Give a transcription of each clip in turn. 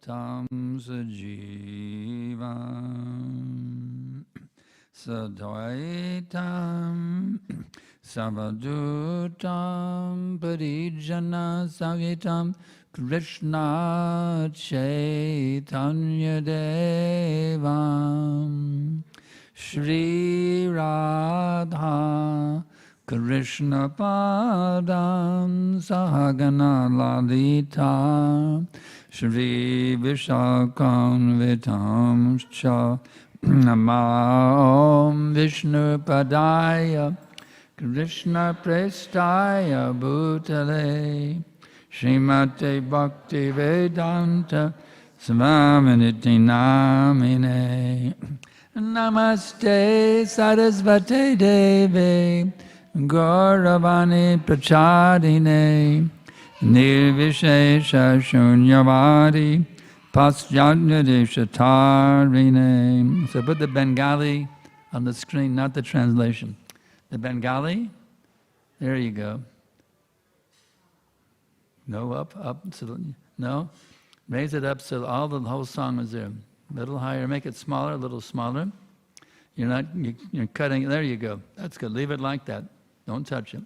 Satam Sajivam Sadvaitam Savadutam Parijana Sagitam Krishna Chaitanya Devam Shri Radha Krishna Padam Sahagana Lalita Shri Vishakam Vitam Cha Namam Vishnu Padaya Krishna Prestaya Bhutale Srimate Bhaktivedanta Svaminiti Namine Namaste Sarasvate Deve Gauravani Prachadine Nirvishesha Shunyavadi Paschadnadeshatarine. So put the Bengali on the screen, not the translation. The Bengali, there you go. No, up, so, no. Raise it up so the whole song is there. A little higher, make it smaller, a little smaller. You're cutting, there you go. That's good, leave it like that. Don't touch it.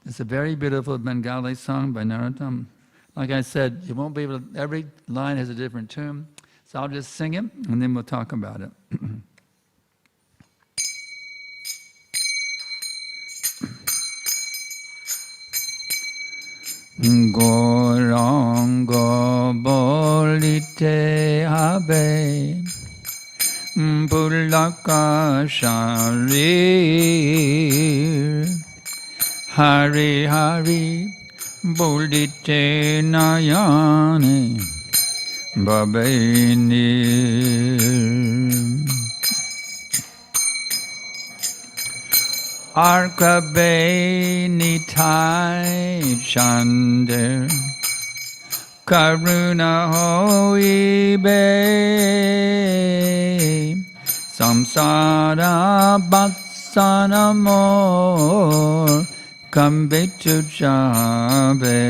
It's a very beautiful Bengali song by Narottam. Like I said, you won't be able to, every line has a different tune. So I'll just sing it and then we'll talk about it. Gaurańga Bolite Habe Pulaka-Sarira Hare Hare Bolite Nayane Babeni Arkabe Nitai Chander Karuna Hoibe Samsara Batsanamor Kambitu Chabe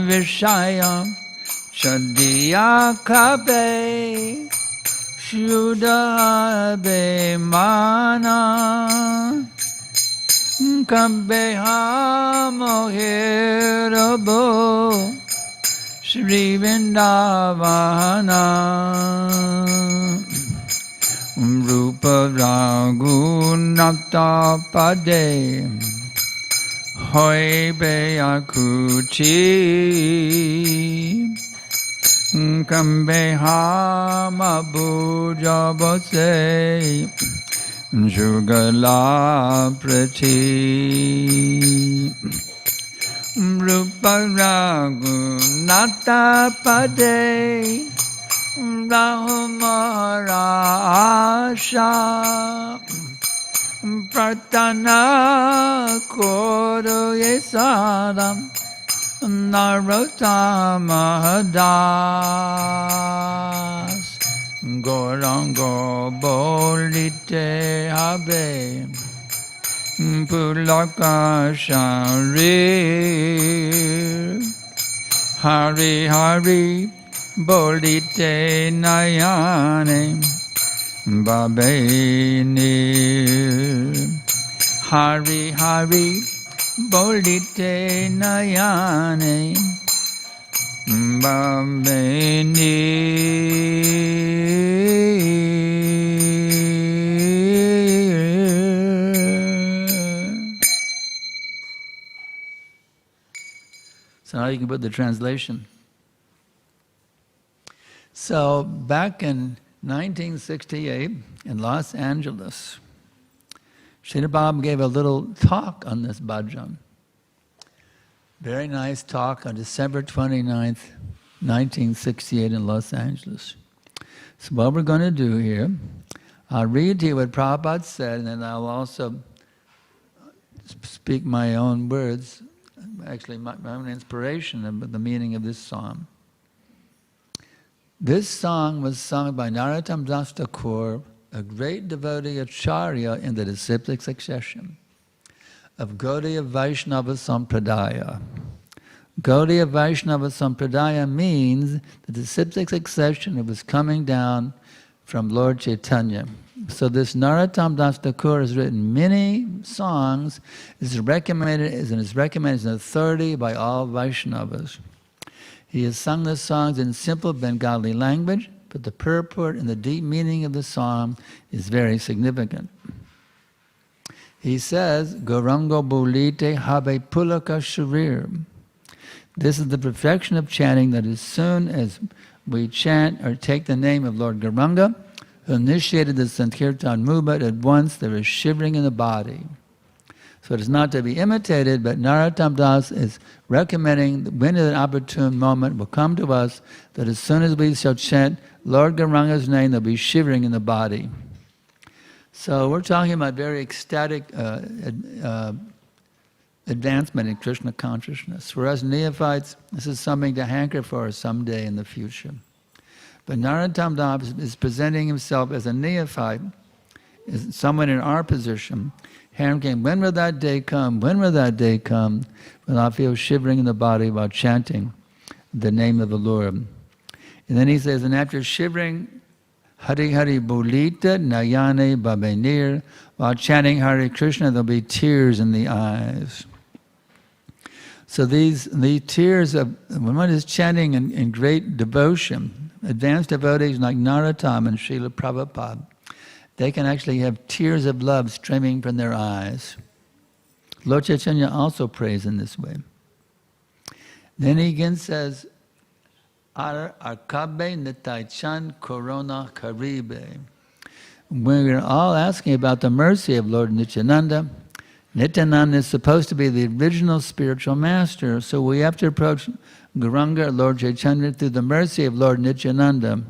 Vishaya Chadiya Kabe Shuddha-be mana Kabbeha mohirabo Shri Vrindavana Rupa Raghunatha Pade Hoibe Akuchi Kambeha Mabuja Bose Jugala Prati Rupa Raghunatha Pade Rahumarasha Pratana Kodo Yesadam Narottamadas Gaurańga Bolite Habe Pulaka-Sarira Hare Hare Bolite Nayane Babeni Hare Hare Bolite Nayane Babeni. So now you can put the translation. So back in 1968 in Los Angeles, Śrīmad Bhāgavatam gave a little talk on this bhajan. Very nice talk on December 29th, 1968 in Los Angeles. So what we're going to do here, I'll read to you what Prabhupada said, and then I'll also speak my own words, actually my own inspiration of the meaning of this song. This song was sung by Narottam Das Thakur, a great devotee Acharya in the disciplic succession of Gaudiya Vaishnava Sampradaya, Gaudiya Vaishnava Sampradaya means the disciplic succession was coming down from Lord Chaitanya. So this Narottam Das Thakur has written many songs, is recommended as an authority by all Vaishnavas. He has sung the songs in simple Bengali language, but the purport and the deep meaning of the song is very significant. He says, Gaurańga Bolite Habe Pulaka-Sarira. This is the perfection of chanting, that as soon as we chant or take the name of Lord Gaurańga, who initiated the Sankirtan movement, at once there is shivering in the body. So it is not to be imitated, but Narottam Das is recommending that when an opportune moment will come to us, that as soon as we shall chant Lord Gaurańga's name, there will be shivering in the body. So we're talking about very ecstatic advancement in Krishna consciousness. For us neophytes, this is something to hanker for someday in the future. But Narottam Das is presenting himself as a neophyte, as someone in our position, hankering, when will that day come? When will that day come? When I feel shivering in the body while chanting the name of the Lord. And then he says, and after shivering, Hare Bolite Nayane Babenir, while chanting Hare Krishna, there'll be tears in the eyes. So these tears of, when one is chanting in great devotion, advanced devotees like Narottam and Srila Prabhupada, they can actually have tears of love streaming from their eyes. Lord Chaitanya also prays in this way. Then he again says, Arkabe Nitaichan Corona Karibe. We're all asking about the mercy of Lord Nityananda. Nityananda is supposed to be the original spiritual master, so we have to approach Gaurańga, Lord Chaitanya, through the mercy of Lord Nityananda.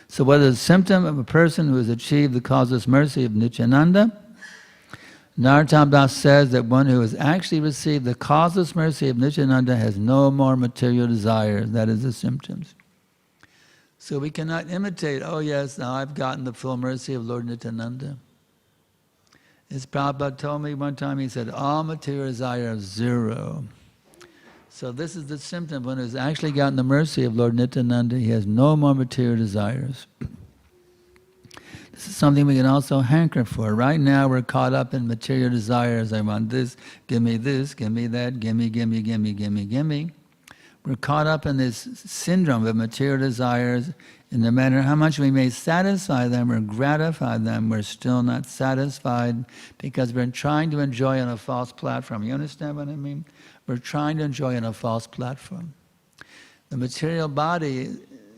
So what is a symptom of a person who has achieved the causeless mercy of Nityananda? Narottam Das says that one who has actually received the causeless mercy of Nityananda has no more material desires. That is the symptoms. So we cannot imitate, oh yes, now I've gotten the full mercy of Lord Nityananda. As Prabhupada told me one time, he said, all material desire is zero. So this is the symptom. When he's actually gotten the mercy of Lord Nityananda, he has no more material desires. This is something we can also hanker for. Right now we're caught up in material desires. I want this, give me that, gimme, gimme, gimme, gimme, gimme. We're caught up in this syndrome of material desires, and no matter how much we may satisfy them or gratify them, we're still not satisfied because we're trying to enjoy on a false platform. You understand what I mean? We're trying to enjoy on a false platform. The material body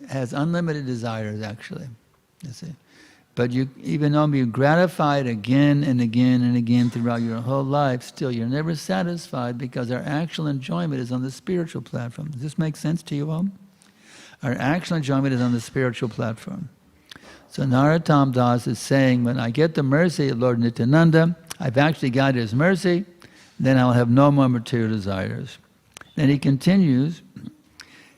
has unlimited desires, actually, you see. But even though you're gratified again and again and again throughout your whole life, still you're never satisfied because our actual enjoyment is on the spiritual platform. Does this make sense to you all? Our actual enjoyment is on the spiritual platform. So Narottam Das is saying, when I get the mercy of Lord Nityananda, I've actually got his mercy, then I'll have no more material desires. Then he continues,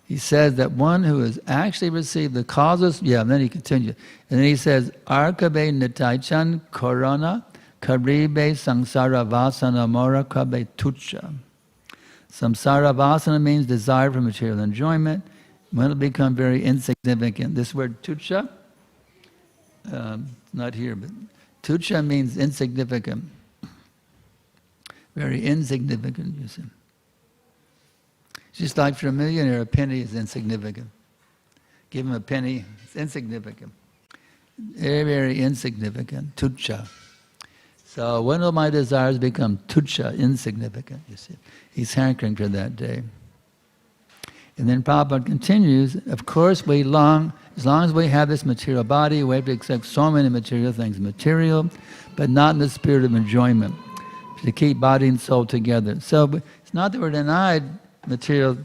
he says that one who has actually received the causes, and then he continues. And then he says, Arkabe Nitaichan Korona Karibe Samsara Vasana Mora Kabe Tucha. Samsara Vasana means desire for material enjoyment. When it'll become very insignificant. This word tucha, not here, but tucha means insignificant. Very insignificant, you see. Just like for a millionaire, a penny is insignificant. Give him a penny, it's insignificant. Very, very insignificant, tucha. So when will my desires become tucha, insignificant, you see? He's hankering for that day. And then Prabhupada continues, of course as long as we have this material body, we have to accept so many material things, material, but not in the spirit of enjoyment, to keep body and soul together. So it's not that we're denied material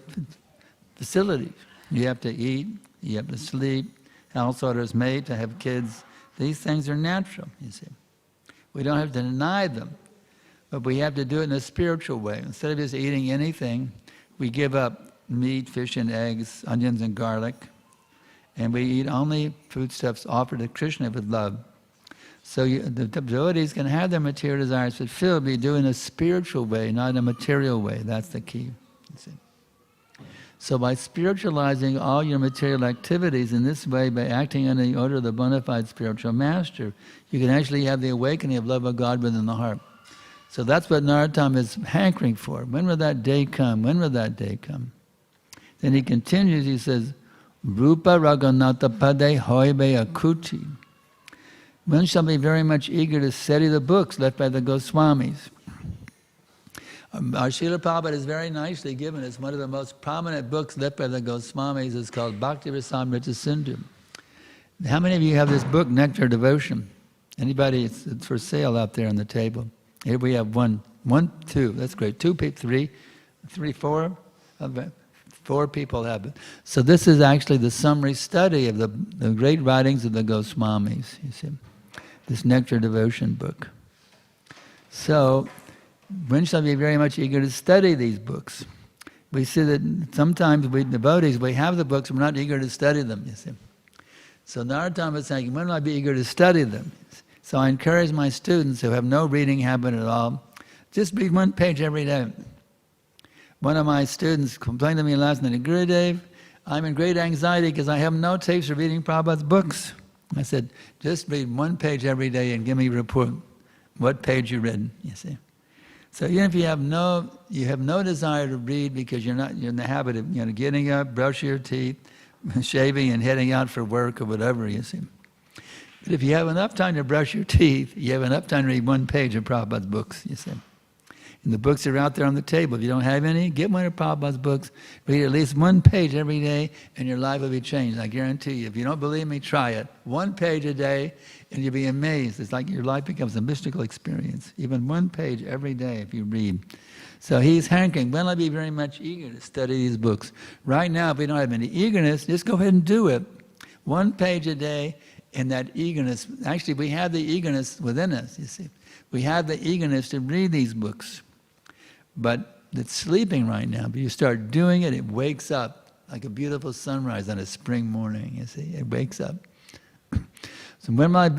facilities. You have to eat, you have to sleep, house orders made, to have kids. These things are natural, you see. We don't have to deny them, but we have to do it in a spiritual way. Instead of just eating anything, we give up meat, fish and eggs, onions and garlic, and we eat only foodstuffs offered to Krishna with love. So the devotees can have their material desires fulfilled, but do it in a spiritual way, not in a material way. That's the key. You see. So by spiritualizing all your material activities in this way, by acting under the order of the bona fide spiritual master, you can actually have the awakening of love of God within the heart. So that's what Narottam is hankering for. When will that day come? When will that day come? Then he continues, he says, Rupa Raghunatha Pade Habe Akuti. One shall be very much eager to study the books left by the Goswamis. Our Srila Prabhupada is very nicely given. It's one of the most prominent books left by the Goswamis. It's called Bhaktivedanta Sindhu. How many of you have this book, Nectar Devotion? Anybody? It's for sale out there on the table. Here we have one, two. That's great. 2 people, three, 4. 4 people have it. So this is actually the summary study of the great writings of the Goswamis. You see, this Nectar Devotion book. So one shall be very much eager to study these books. We see that sometimes we devotees, we have the books, we're not eager to study them, you see. So Narottam is saying, when will I be eager to study them? So I encourage my students who have no reading habit at all, just read 1 page every day. One of my students complained to me last night, Gurudev, I'm in great anxiety because I have no tapes for reading Prabhupada's books. I said, just read 1 page every day and give me a report. What page you read, you see. So even if you have no desire to read because you're in the habit of getting up, brushing your teeth, shaving and heading out for work or whatever, you see. But if you have enough time to brush your teeth, you have enough time to read 1 page of Prabhupada's books, you see. And the books are out there on the table. If you don't have any, get one of Prabhupada's books, read at least 1 page every day, and your life will be changed. I guarantee you. If you don't believe me, try it. 1 page a day, and you'll be amazed. It's like your life becomes a mystical experience. Even 1 page every day if you read. So he's hankering, when will I be very much eager to study these books? Right now, if we don't have any eagerness, just go ahead and do it. 1 page a day, and that eagerness, actually we have the eagerness within us, you see. We have the eagerness to read these books. But it's sleeping right now. But you start doing it, it wakes up like a beautiful sunrise on a spring morning, you see. It wakes up. So when my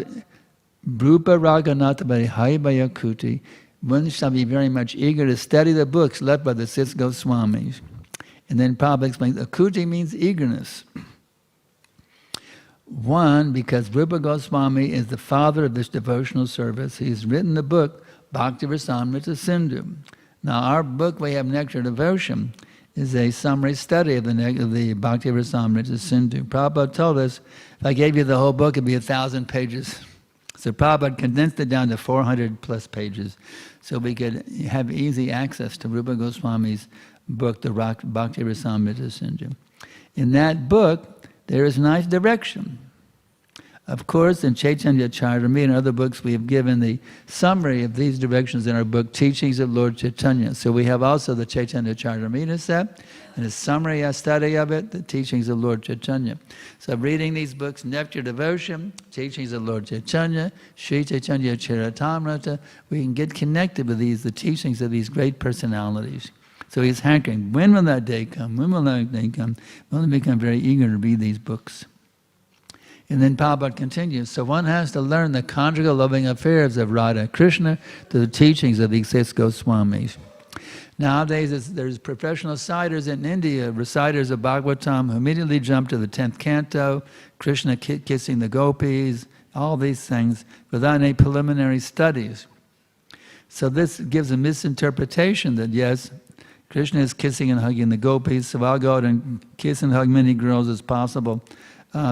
Rupa Raghunatha Habe Akuti, one shall be very much eager to study the books left by the 6 Goswamis. And then Prabhupada explains, Akuti means eagerness. One, because Rupa Goswami is the father of this devotional service. He's written the book, Bhaktivedanta Sindhu. Now our book, we have Nectar Devotion, is a summary study of the Bhaktivedanta Sindhu. Prabhupada told us, if I gave you the whole book, it'd be 1,000 pages. So Prabhupada condensed it down to 400 plus pages, so we could have easy access to Rupa Goswami's book, the Bhaktivedanta Sindhu. In that book, there is nice direction. Of course, in Chaitanya Charitamrita and other books, we have given the summary of these directions in our book, Teachings of Lord Chaitanya. So we have also the Chaitanya Charitamrita set, and a summary, a study of it, the Teachings of Lord Chaitanya. So reading these books, Nectar Devotion, Teachings of Lord Chaitanya, Sri Chaitanya Charitamrita, we can get connected with these, the teachings of these great personalities. So he's hankering, when will that day come? When will that day come? When will we become very eager to read these books? And then Prabhupada continues, so one has to learn the conjugal loving affairs of Radha and Krishna to the teachings of these 6 Goswamis. Nowadays, there's professional reciters in India, reciters of Bhagavatam, who immediately jump to the 10th canto, Krishna kissing the gopis, all these things, without any preliminary studies. So this gives a misinterpretation that, yes, Krishna is kissing and hugging the gopis, so I'll go out and kiss and hug many girls as possible.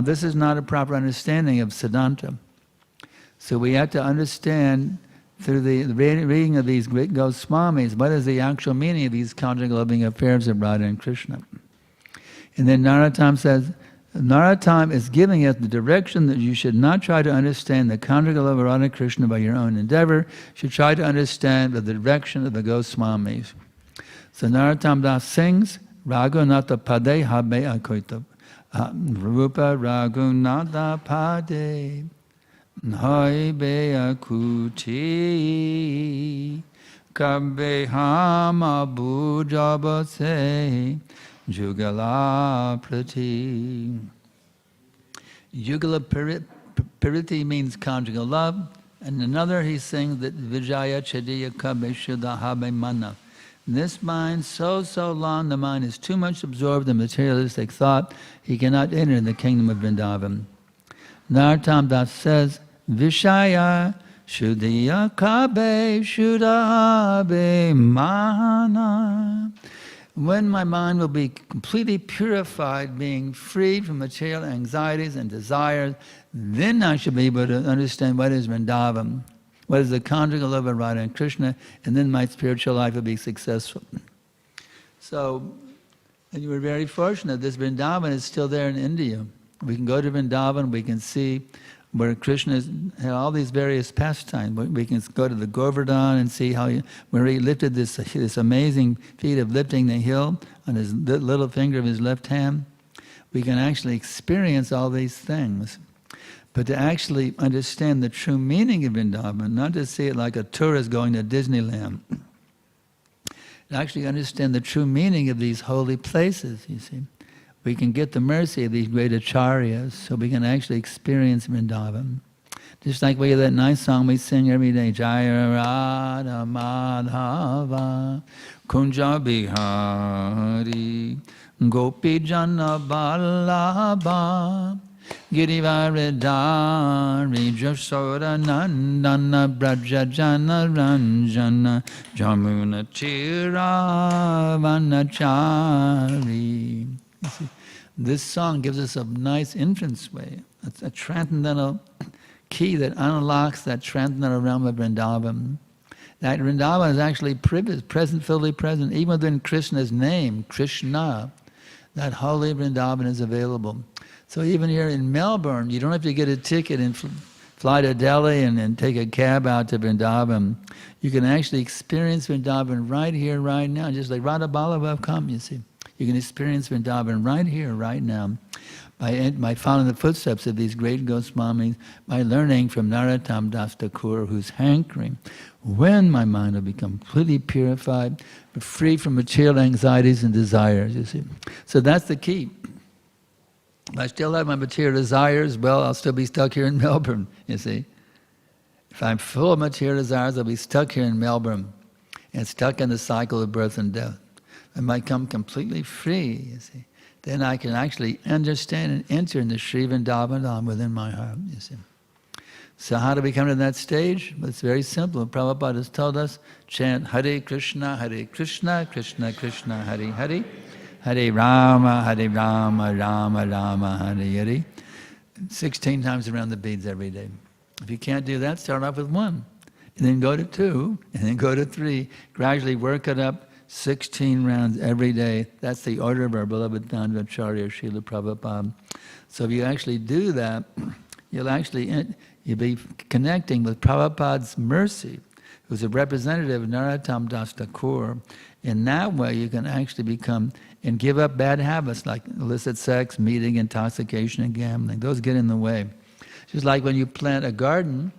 This is not a proper understanding of Siddhanta. So we have to understand through the reading of these great Goswamis, what is the actual meaning of these conjugal loving affairs of Radha and Krishna. And then Narottam says, Narottam is giving us the direction that you should not try to understand the conjugal love of Radha and Krishna by your own endeavor. You should try to understand the direction of the Goswamis. So Narottam Das sings, Raghunatha Pade Habe Akuti. Rupa Raghunatha Pade Habe Akuti Kabbe Hama Bhujabase Jugala Prati. Jugala Prati means conjugal love, and another he sings that Vijaya Chadiya Kabbe Shuddha Habe Mana. This mind, so long, the mind is too much absorbed in materialistic thought, he cannot enter the kingdom of Vrindavan. Narottam Das says, Vishaya Shuddhiya Kabe Shuddhabe Mana. When my mind will be completely purified, being freed from material anxieties and desires, then I should be able to understand what is Vrindavan, what is the conjugal love of Radha and Krishna, and then my spiritual life will be successful. So, and you were very fortunate. This Vrindavan is still there in India. We can go to Vrindavan, we can see where Krishna had all these various pastimes. We can go to the Govardhan and see where he lifted this amazing feat of lifting the hill on his little finger of his left hand. We can actually experience all these things. But to actually understand the true meaning of Vrindavan, not to see it like a tourist going to Disneyland, to actually understand the true meaning of these holy places, you see. We can get the mercy of these great acharyas, so we can actually experience Vrindavan. Just like we have that nice song we sing every day, Jaya Radha Madhava Kunja Bihari Gopi Jana Ballabha Girivaridhari Jasoda Nandana Braja Jana Ranjana Jamuna Chiravanachari. This song gives us a nice entranceway. It's a transcendental key that unlocks that transcendental realm of Vrindavan. That Vrindavan is actually present, fully present, even within Krishna's name, Krishna. That holy Vrindavan is available. So even here in Melbourne, you don't have to get a ticket and fly to Delhi and take a cab out to Vrindavan. You can actually experience Vrindavan right here, right now, just like Radha Ballabha have come, you see. You can experience Vrindavan right here, right now, by following the footsteps of these great Goswamis, by learning from Narottam Das Thakur, who's hankering. When my mind will be completely purified, free from material anxieties and desires, you see. So that's the key. If I still have my material desires, well, I'll still be stuck here in Melbourne, you see. If I'm full of material desires, I'll be stuck here in Melbourne and stuck in the cycle of birth and death. I might come completely free, you see. Then I can actually understand and enter into Sri Vrindavan within my heart, you see. So how do we come to that stage? Well, it's very simple. Prabhupada has told us, chant Hare Krishna, Krishna Krishna, Hare Hare, Hare Rama, Rama Rama, Hare Hare. 16 times around the beads every day. If you can't do that, start off with 1. And then go to 2, and then go to 3. Gradually work it up. 16 rounds every day. That's the order of our beloved Founder-Acharya, Srila Prabhupada. So if you actually do that, you'll be connecting with Prabhupada's mercy, who's a representative of Narottam Das Thakur. In that way, you can actually become and give up bad habits like illicit sex, meeting, intoxication, and gambling. Those get in the way. Just like when you plant a garden,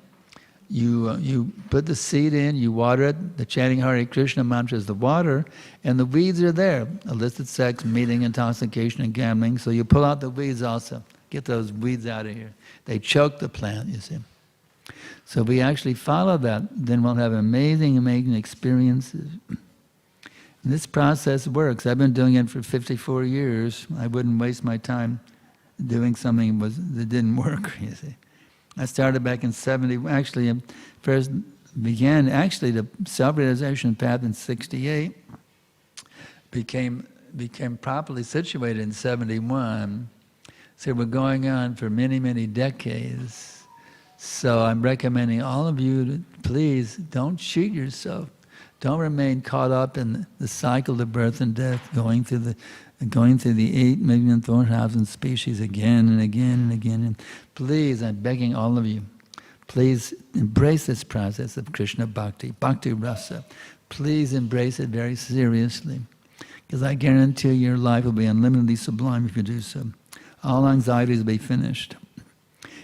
you put the seed in, you water it, the chanting Hare Krishna mantra is the water, and the weeds are there. Illicit sex, meeting, intoxication, and gambling. So you pull out the weeds also. Get those weeds out of here. They choke the plant, you see. So if we actually follow that, then we'll have amazing, amazing experiences. And this process works. I've been doing it for 54 years. I wouldn't waste my time doing something that didn't work, you see. I started back in 70, actually first began the self-realization path in 68, became properly situated in 71. So we're going on for many, many decades. So I'm recommending all of you to please don't cheat yourself. Don't remain caught up in the cycle of birth and death, going through the 8,400,000 species again and again and again. And please, I'm begging all of you, please embrace this process of Krishna Bhakti, Bhakti Rasa. Please embrace it very seriously, because I guarantee your life will be unlimitedly sublime if you do so. All anxieties will be finished.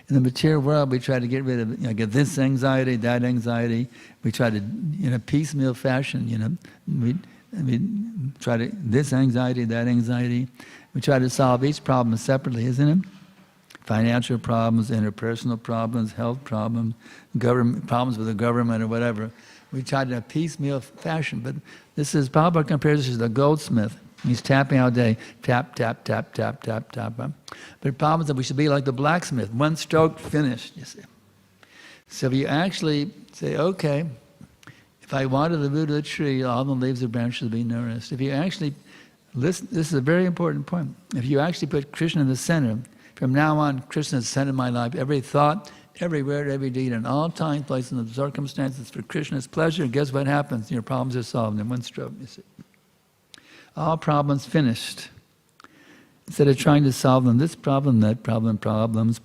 In the material world, we try to get rid of, get this anxiety, that anxiety. We try to, in a piecemeal fashion, we try to, this anxiety, that anxiety. We try to solve each problem separately, isn't it? Financial problems, interpersonal problems, health problems, government problems with the government or whatever. We tried in a piecemeal fashion, but this is, Prabhupada compares this to the goldsmith. He's tapping all day, tap, tap, tap, tap, tap, tap. But Prabhupada said we should be like the blacksmith, one stroke, finished, you see. So if you actually say, okay, if I water the root of the tree, all the leaves and branches will be nourished. If you actually listen, this is a very important point. If you actually put Krishna in the center, from now on, Krishna is the center of my life. Every thought, every word, every deed, in all time, places, and circumstances for Krishna's pleasure, guess what happens? Your problems are solved in one stroke, you see. All problems finished. Instead of trying to solve them, this problem, that problem, problems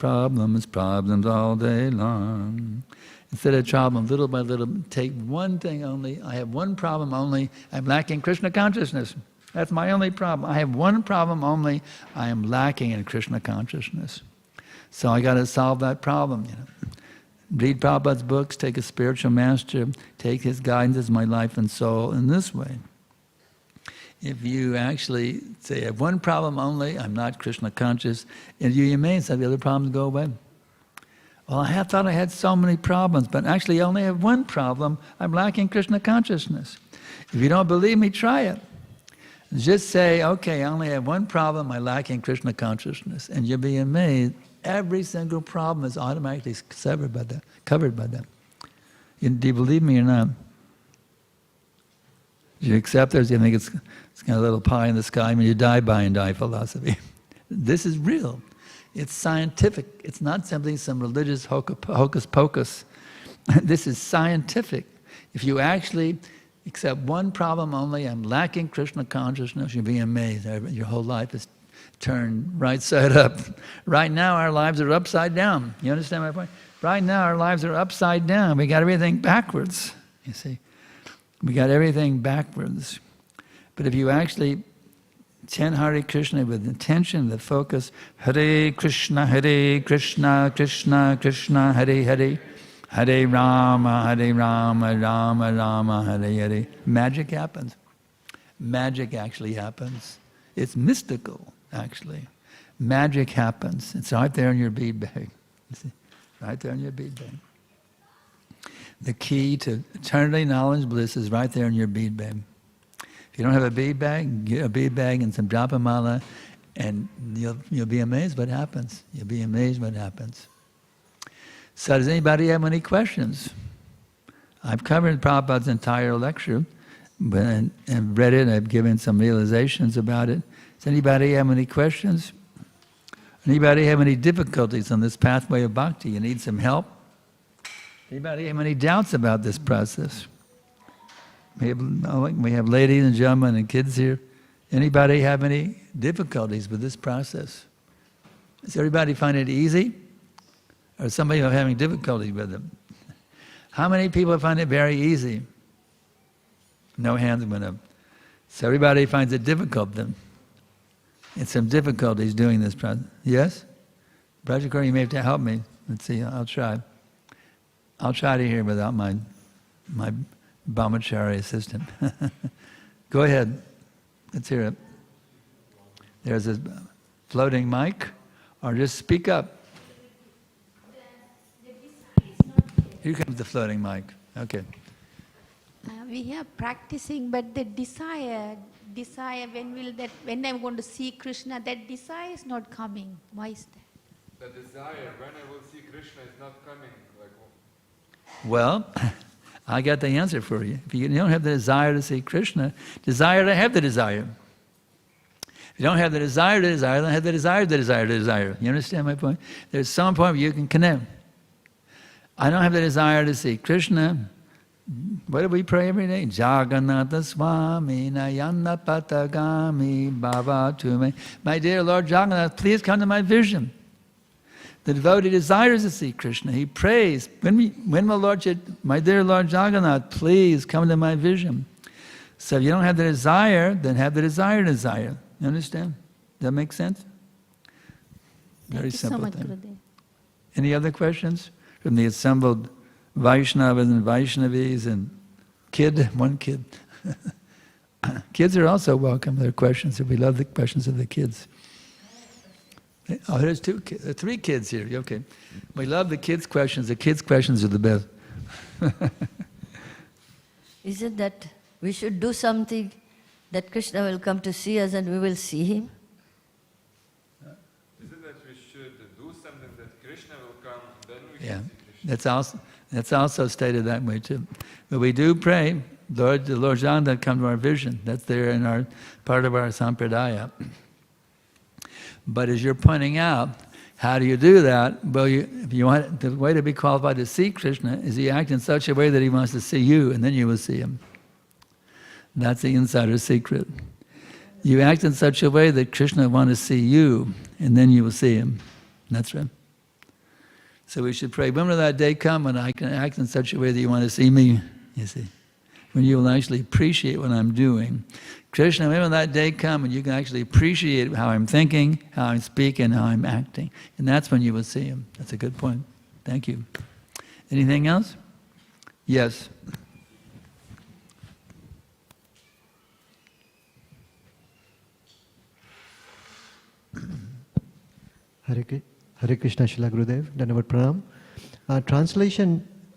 all day long. Instead of problem, little by little, take one thing only. I have one problem only. I'm lacking Krishna consciousness. That's my only problem. I have one problem only. I am lacking in Krishna consciousness. So I got to solve that problem. You know. Read Prabhupada's books, take a spiritual master, take his guidance as my life and soul in this way. If you actually say, I have one problem only, I'm not Krishna conscious, and you're amazed that the other problems go away. Well, I thought I had so many problems, but actually I only have one problem, I'm lacking Krishna consciousness. If you don't believe me, try it. Just say, okay, I only have one problem, I'm lacking Krishna consciousness. And you'll be amazed, every single problem is automatically covered by that. Do you believe me or not? Do you accept it, or do you think it's kind of a little pie in the sky when you die by and die philosophy? This is real. It's scientific. It's not simply some religious hocus pocus. This is scientific. If you actually accept one problem only, I'm lacking Krishna consciousness, you'll be amazed. Your whole life is turned right side up. Right now our lives are upside down. You understand my point? Right now our lives are upside down. We got everything backwards, you see. We got everything backwards. But if you actually chant Hare Krishna with intention, the focus, Hare Krishna, Krishna Krishna, Hare Hare, Hare Rama, Rama Rama, Hare Hare. Magic happens. Magic actually happens. It's mystical, actually. Magic happens. It's right there in your bead bag. You see? Right there in your bead bag. The key to eternity, knowledge, bliss is right there in your bead bag. If you don't have a bead bag, get a bead bag and some japamala, and you'll be amazed what happens. You'll be amazed what happens. So does anybody have any questions? I've covered Prabhupada's entire lecture and read it. I've given some realizations about it. Does anybody have any questions? Anybody have any difficulties on this pathway of bhakti? You need some help? Anybody have any doubts about this process? We have ladies and gentlemen and kids here. Anybody have any difficulties with this process? Does everybody find it easy? Or somebody having difficulty with it? How many people find it very easy? No hands went up. So everybody finds it difficult then. It's some difficulties doing this process. Yes? Prabhupada, you may have to help me. Let's see, I'll try. I'll try to hear without my Brahmachari assistant. Go ahead. Let's hear it. There's a floating mic, or just speak up. Here comes the floating mic. Okay. We are practicing, but the desire, when I'm going to see Krishna, that desire is not coming. Why is that? The desire, when I will see Krishna, is not coming. Well, I got the answer for you. If you don't have the desire to see Krishna, desire to have the desire. If you don't have the desire to desire, then have the desire to desire to desire. You understand my point? There's some point where you can connect. I don't have the desire to see Krishna. What do we pray every day? Jagannatha Swami Nayana Patagami Bhava Tume. My dear Lord Jagannath, please come to my vision. The devotee desires to see Krishna. He prays, when will Lord, my dear Lord Jagannath, please come to my vision. So if you don't have the desire, then have the desire. You understand? Does that make sense? Very simple so much, thing. Gurudev. Any other questions from the assembled Vaishnavas and Vaishnavis and one kid? Kids are also welcome. There are questions. We love the questions of the kids. Oh, there's three kids here. Okay. We love the kids' questions. The kids' questions are the best. Is it that we should do something that Krishna will come to see us and we will see him? Is it that we should do something that Krishna will come, then we Yeah, can see Krishna? that's also stated that way too. But we do pray, Lord, the Lord Janda come to our vision. That's there in our part of our sampradaya. But as you're pointing out, how do you do that? Well, if you want the way to be qualified to see Krishna is you act in such a way that he wants to see you, and then you will see him. That's the insider secret. You act in such a way that Krishna wants to see you, and then you will see him. That's right. So we should pray, when will that day come when I can act in such a way that you want to see me? You see, when you will actually appreciate what I'm doing. Krishna, when will that day come when you can actually appreciate how I'm thinking, how I'm speaking, how I'm acting? And that's when you will see him. That's a good point. Thank you. Anything else? Yes. Hare Krishna Shila Gurudev, Dandavat Pranam.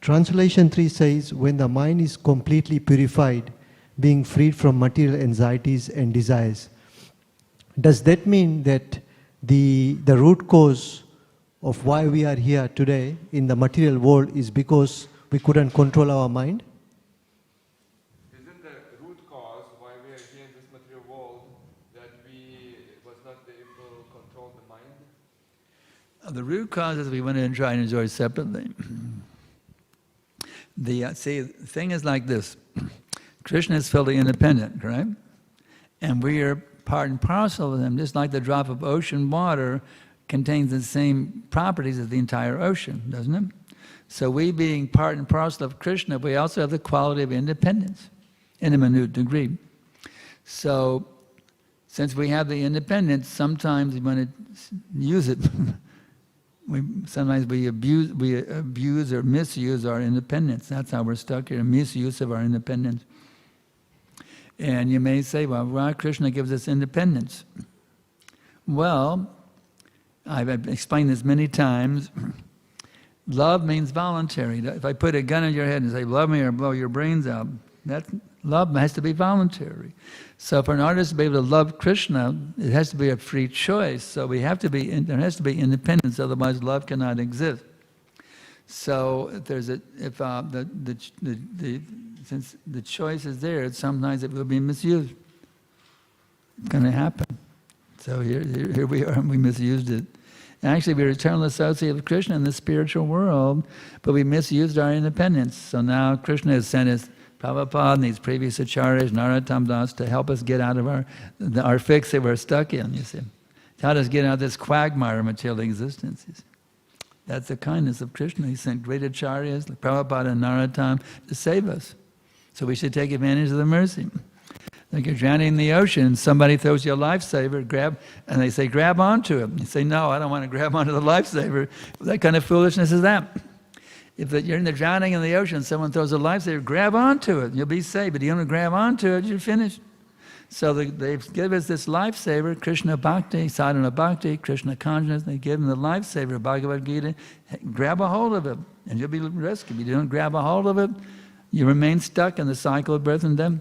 Translation 3 says, when the mind is completely purified, being freed from material anxieties and desires. Does that mean that the root cause of why we are here today in the material world is because we couldn't control our mind? Isn't the root cause why we are here in this material world that we was not able to control the mind? The root cause is we want to try and enjoy separately. The thing is like this. Krishna is fully independent, right? And we are part and parcel of him, just like the drop of ocean water contains the same properties as the entire ocean, doesn't it? So we being part and parcel of Krishna, we also have the quality of independence in a minute degree. So since we have the independence, sometimes we want to use it. Sometimes we abuse or misuse our independence. That's how we're stuck here, misuse of our independence. And you may say, well, why Krishna gives us independence? Well, I've explained this many times. Love means voluntary. If I put a gun in your head and say, love me or blow your brains out, that love has to be voluntary. So for an artist to be able to love Krishna, it has to be a free choice. So there has to be independence, otherwise love cannot exist. So since the choice is there, sometimes it will be misused. It's going to happen. So here we are, and we misused it. Actually, we're eternal associate of Krishna in the spiritual world, but we misused our independence. So now Krishna has sent us Prabhupada and these previous acharyas, Narottam Das, to help us get out of our fix that we're stuck in, you see. To help us get out of this quagmire of material existence, you see. That's the kindness of Krishna. He sent great acharyas like Prabhupada and Narottam to save us. So we should take advantage of the mercy. Like you're drowning in the ocean, somebody throws you a lifesaver, and they say, grab onto it. You say, no, I don't want to grab onto the lifesaver. What kind of foolishness is that? If you're in the drowning in the ocean, someone throws a lifesaver, grab onto it. You'll be saved. But you don't grab onto it, you're finished. So they give us this lifesaver, Krishna Bhakti, Sadhana Bhakti, Krishna consciousness. They give them the lifesaver, Bhagavad Gita. Grab a hold of it, and you'll be rescued. If you don't grab a hold of it, you remain stuck in the cycle of birth and death.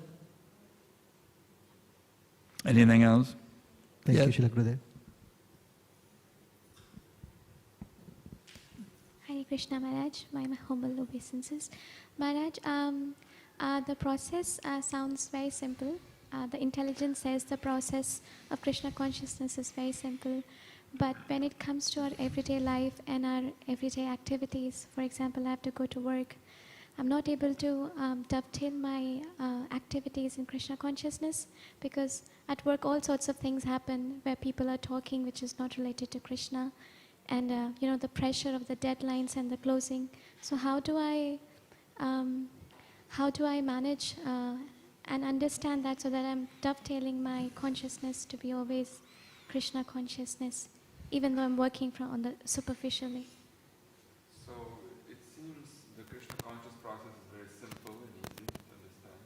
Anything else? Thank Yes. you, Srila Gurudev. Hare Krishna Maharaj, my humble obeisances. Maharaj, the process sounds very simple. The intelligence says the process of Krishna consciousness is very simple. But when it comes to our everyday life and our everyday activities, for example, I have to go to work, I'm not able to dovetail my activities in Krishna consciousness, because at work all sorts of things happen where people are talking which is not related to Krishna, and the pressure of the deadlines and the closing. So how do I manage and understand that, so that I'm dovetailing my consciousness to be always Krishna consciousness, even though I'm working on the superficially? So it seems the Krishna conscious process is very simple and easy to understand.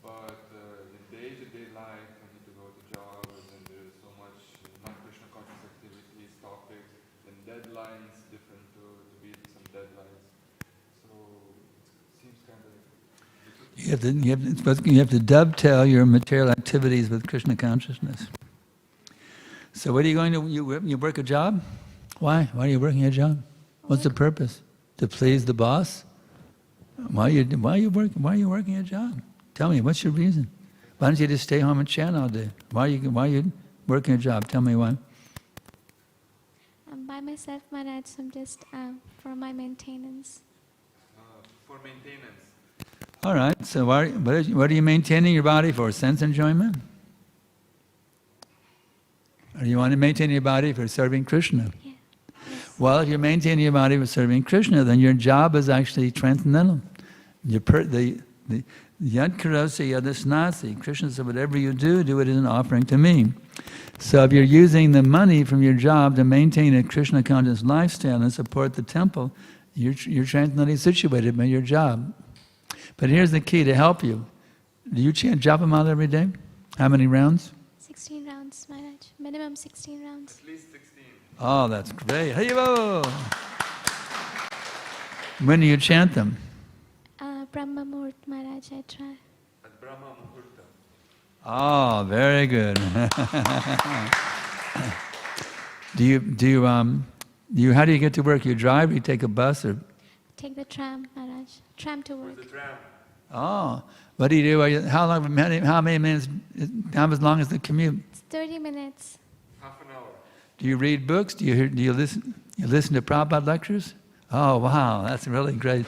But in day-to-day life, when you need to go to job, and then there's so much non-Krishna conscious activities, topics, and deadlines, different to beat some deadlines. So it seems kind of difficult. You have to dovetail your material activities with Krishna consciousness. So what are you going to, you work a job? Why? Why are you working a job? What's the purpose? To please the boss? Why are you working a job? Tell me, what's your reason? Why don't you just stay home and chant all day? Why are you working a job? Tell me why. I'm by myself, Maharaj, so I'm just for my maintenance. For maintenance. All right, so what are you maintaining your body for? Sense enjoyment? Or you want to maintain your body for serving Krishna? Yeah. Yes. Well, if you're maintaining your body for serving Krishna, then your job is actually transcendental. The yad karosi yadasnasi. Krishna said, whatever you do it as an offering to me. So if you're using the money from your job to maintain a Krishna conscious lifestyle and support the temple, you're transcendently situated by your job. But here's the key to help you. Do you chant Japamala every day? How many rounds? 16 rounds, Maharaj. Minimum 16 rounds. At least 16. Oh, that's great. Haribo! When do you chant them? Brahma Muhurt, Maharaj, I try. At Brahma Muhurta. Oh, very good. How do you get to work? You drive, or you take a bus, or? Take the tram, Maharaj. Tram to work. The tram. Oh, what do you do? How many minutes? How long is the commute? It's 30 minutes. Half an hour. Do you read books? Do you listen? You listen to Prabhupada lectures? Oh, wow, that's really great.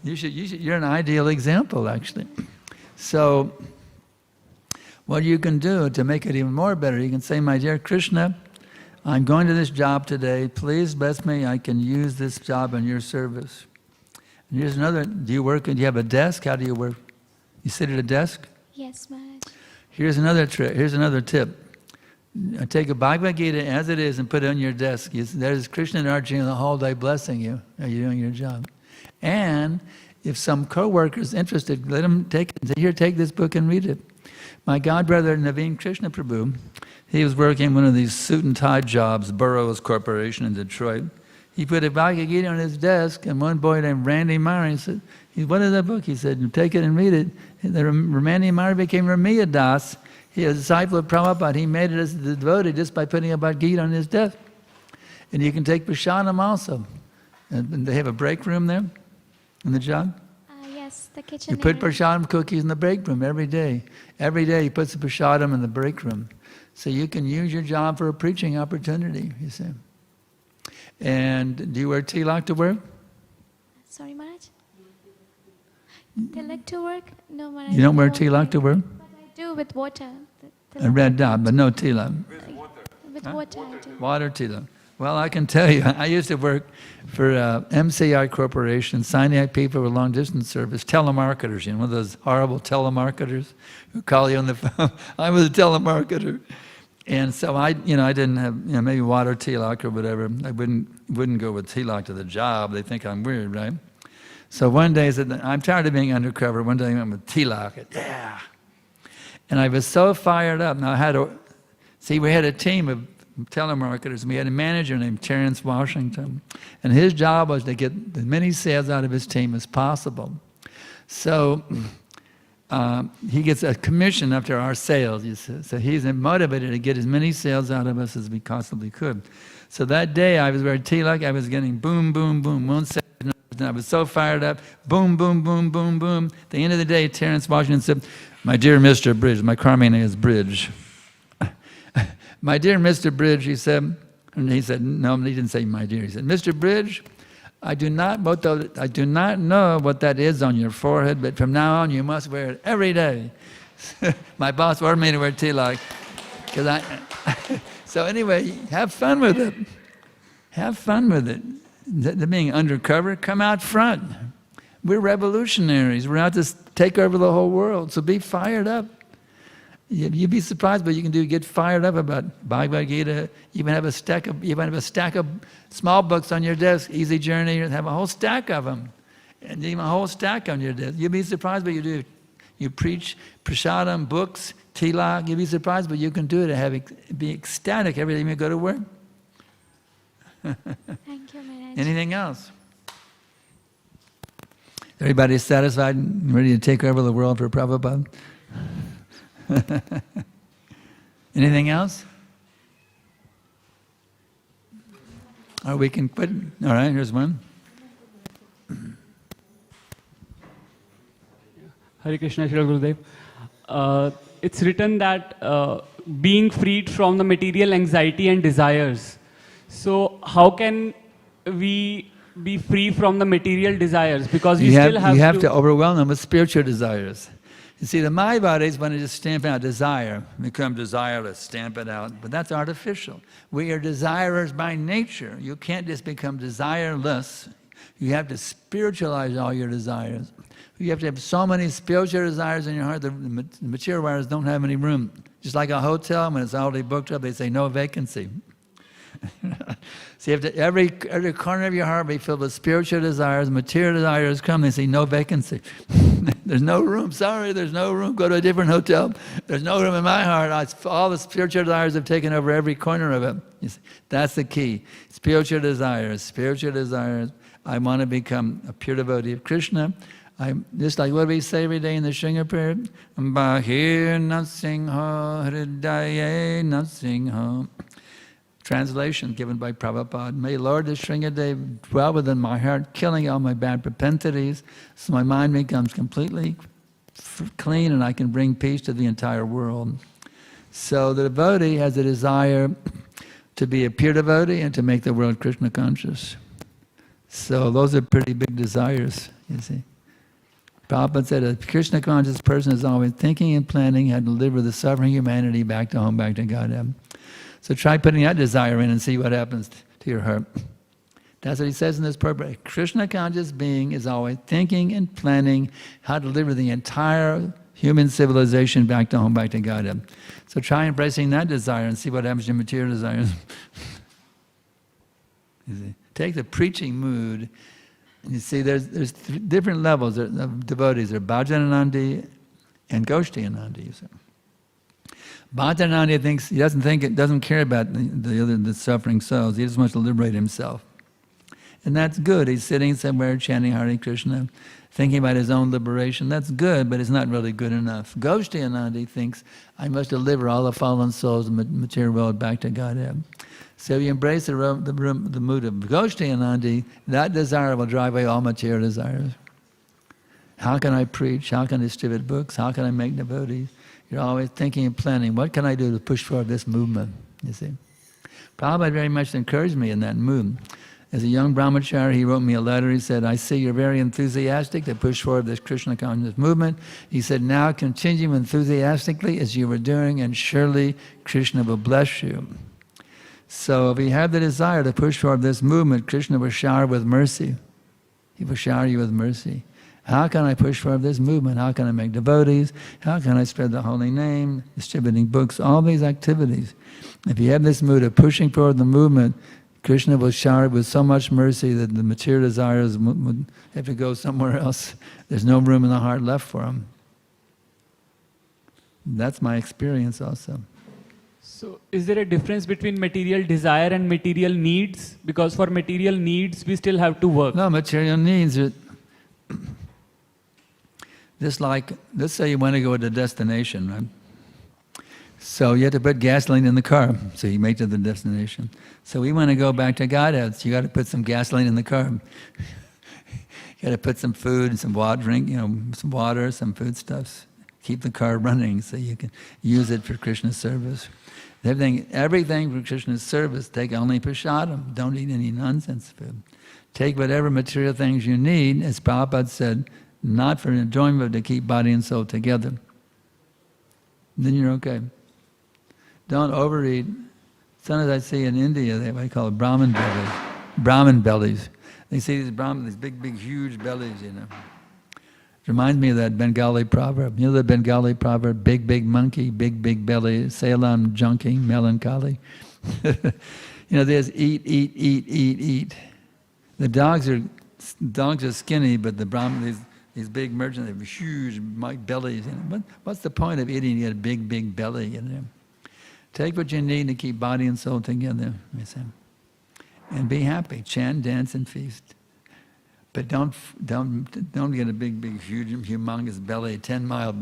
You're an ideal example, actually. So, what you can do to make it even more better, you can say, my dear Krishna, I'm going to this job today. Please bless me. I can use this job in your service. And here's another. Do you have a desk? How do you work? You sit at a desk? Yes, Maharaj. Here's another trick. Here's another tip. Take a Bhagavad Gita as it is and put it on your desk. There's Krishna and Arjuna the whole day blessing you. Are you doing your job? And if some co-worker is interested, let him take it and say, here, take this book and read it. My godbrother, Naveen Krishna Prabhu, he was working one of these suit and tie jobs, Burroughs Corporation in Detroit. He put a Bhagavad Gita on his desk, and one boy named Randy Meyer said, what is that book? He said, take it and read it. Randy Meyer became Ramiya Das. He was a disciple of Prabhupada. He made it as the devotee just by putting a Bhagavad Gita on his desk. And you can take prasadam also. And they have a break room there in the job. Yes, the kitchen. You put area. prasadam cookies in the break room every day. Every day he puts the prasadam in the break room. So you can use your job for a preaching opportunity, you see. And do you wear tilak to work? Sorry, Maharaj? Tilak to work? No, Maharaj. You don't wear No. tilak to work? But I do with water. A red dot, but no tilak. With water. With Huh? water I do. Water tilak. Well, I can tell you, I used to work for MCI Corporation, signing up people for long-distance service, telemarketers, one of those horrible telemarketers who call you on the phone. I was a telemarketer. And so I didn't have, maybe water tilak or whatever. I wouldn't go with tilak to the job. They think I'm weird, right? So one day I said, I'm tired of being undercover. One day I went with tilak. Yeah. And I was so fired up. Now we had a team of telemarketers. We had a manager named Terrence Washington. And his job was to get as many sales out of his team as possible. So he gets a commission after our sales, you see. So he's motivated to get as many sales out of us as we possibly could. So that day I was wearing tilak, I was getting boom, boom, boom, one second, and I was so fired up, boom, boom, boom, boom, boom. At the end of the day, Terrence Washington said, my dear Mr. Bridge, my Karma name is Bridge. My dear Mr. Bridge, he said, no, he didn't say my dear, he said, Mr. Bridge, I do not know what that is on your forehead, but from now on you must wear it every day. My boss ordered me to wear tilak. So anyway, have fun with it. Have fun with it. They're being undercover, come out front. We're revolutionaries. We're out to take over the whole world. So be fired up. You'd be surprised what you can do. Get fired up about Bhagavad Gita. Even have a stack of small books on your desk. Easy Journey. Have a whole stack of them, and even a whole stack on your desk. You'd be surprised what you do. You preach prasadam, books, tilak. You'd be surprised what you can do to be ecstatic every time you go to work. Thank you, Maharaj. Anything else? Everybody satisfied and ready to take over the world for Prabhupada? Anything else? Or we can quit. All right, here's one. Hare Krishna, Srila Gurudev. It's written that being freed from the material anxiety and desires. So how can we be free from the material desires? Because we still have you have to overwhelm them with spiritual desires. You see, the Mayavadis want to just stamp out desire, become desireless, stamp it out. But that's artificial. We are desirers by nature. You can't just become desireless. You have to spiritualize all your desires. You have to have so many spiritual desires in your heart, the material desires don't have any room. Just like a hotel, when it's already booked up, they say no vacancy. So you have to, every corner of your heart be filled with spiritual desires. Material desires come, they say no vacancy. There's no room, sorry, there's no room. Go to a different hotel. There's no room in my heart. All the spiritual desires have taken over every corner of it. You see, that's the key. Spiritual desires, spiritual desires. I want to become a pure devotee of Krishna. Just like what we say every day in the Shringa prayer, Bahir Nasingha Hridaye Nasingha. Translation given by Prabhupada. May Lord the Shringadev dwell within my heart, killing all my bad propensities, so my mind becomes completely clean and I can bring peace to the entire world. So the devotee has a desire to be a pure devotee and to make the world Krishna conscious. So those are pretty big desires, you see. Prabhupada said a Krishna conscious person is always thinking and planning how to deliver the suffering humanity back to home, back to Godhead. So try putting that desire in and see what happens to your heart. That's what he says in this purpose. A Krishna conscious being is always thinking and planning how to deliver the entire human civilization back to home, back to Godhead. So try embracing that desire and see what happens to your material desires. You see? Take the preaching mood, and you see there's different levels of devotees. There are Bhajananandi and Goshtianandi. So. Bhajananandi thinks he doesn't care about the suffering souls. He just wants to liberate himself, and that's good. He's sitting somewhere chanting Hare Krishna, thinking about his own liberation. That's good, but it's not really good enough. Goshtianandi thinks I must deliver all the fallen souls in the material world back to Godhead. So you embrace the mood of Goshtianandi. That desire will drive away all material desires. How can I preach? How can I distribute books? How can I make devotees? You're always thinking and planning, what can I do to push forward this movement, you see? Prabhupada very much encouraged me in that mood. As a young brahmachari, he wrote me a letter. He said, I see you're very enthusiastic to push forward this Krishna consciousness movement. He said, now continue enthusiastically as you were doing, and surely Krishna will bless you. So if you have the desire to push forward this movement, Krishna will shower with mercy. He will shower you with mercy. How can I push forward this movement? How can I make devotees? How can I spread the holy name, distributing books, all these activities? If you have this mood of pushing forward the movement, Krishna will shower with so much mercy that the material desires would have to go somewhere else. There's no room in the heart left for them. That's my experience also. So is there a difference between material desire and material needs? Because for material needs, we still have to work. No, material needs are just like, let's say you want to go to a destination, right? So you have to put gasoline in the car, so you make it to the destination. So we want to go back to Godhead, so you got to put some gasoline in the car. You got to put some food and some water, some water, some foodstuffs. Keep the car running so you can use it for Krishna's service. Everything for Krishna's service, take only prasadam. Don't eat any nonsense food. Take whatever material things you need, as Prabhupada said, not for enjoyment, but to keep body and soul together. Then you're okay. Don't overeat. Sometimes I see in India, they have what I call Brahmin bellies. Brahmin bellies. They see these big, huge bellies, It reminds me of that Bengali proverb. You know the Bengali proverb, big monkey, big belly, Ceylon junkie, melancholy. They just eat. The dogs are skinny, but the Brahmin, these big merchants have huge bellies. What's the point of eating? You get a big belly. Take what you need to keep body and soul together. And be happy. Chant, dance, and feast. But don't get a big, huge, humongous belly, 10-mile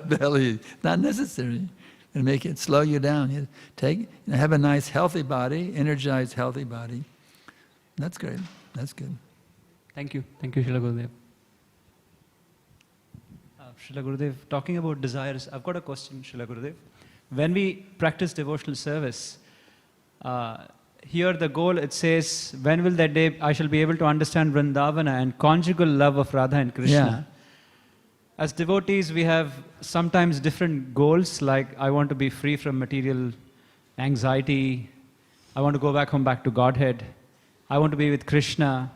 belly. Not necessary. And make it slow you down. You have a nice, healthy body, energized, healthy body. That's great. That's good. Thank you. Thank you, Srila Gurudev. Srila Gurudev, talking about desires, I've got a question, Srila Gurudev. When we practice devotional service, here the goal, it says, when will that day I shall be able to understand Vrindavana and conjugal love of Radha and Krishna. Yeah. As devotees, we have sometimes different goals, like I want to be free from material anxiety, I want to go back to Godhead, I want to be with Krishna,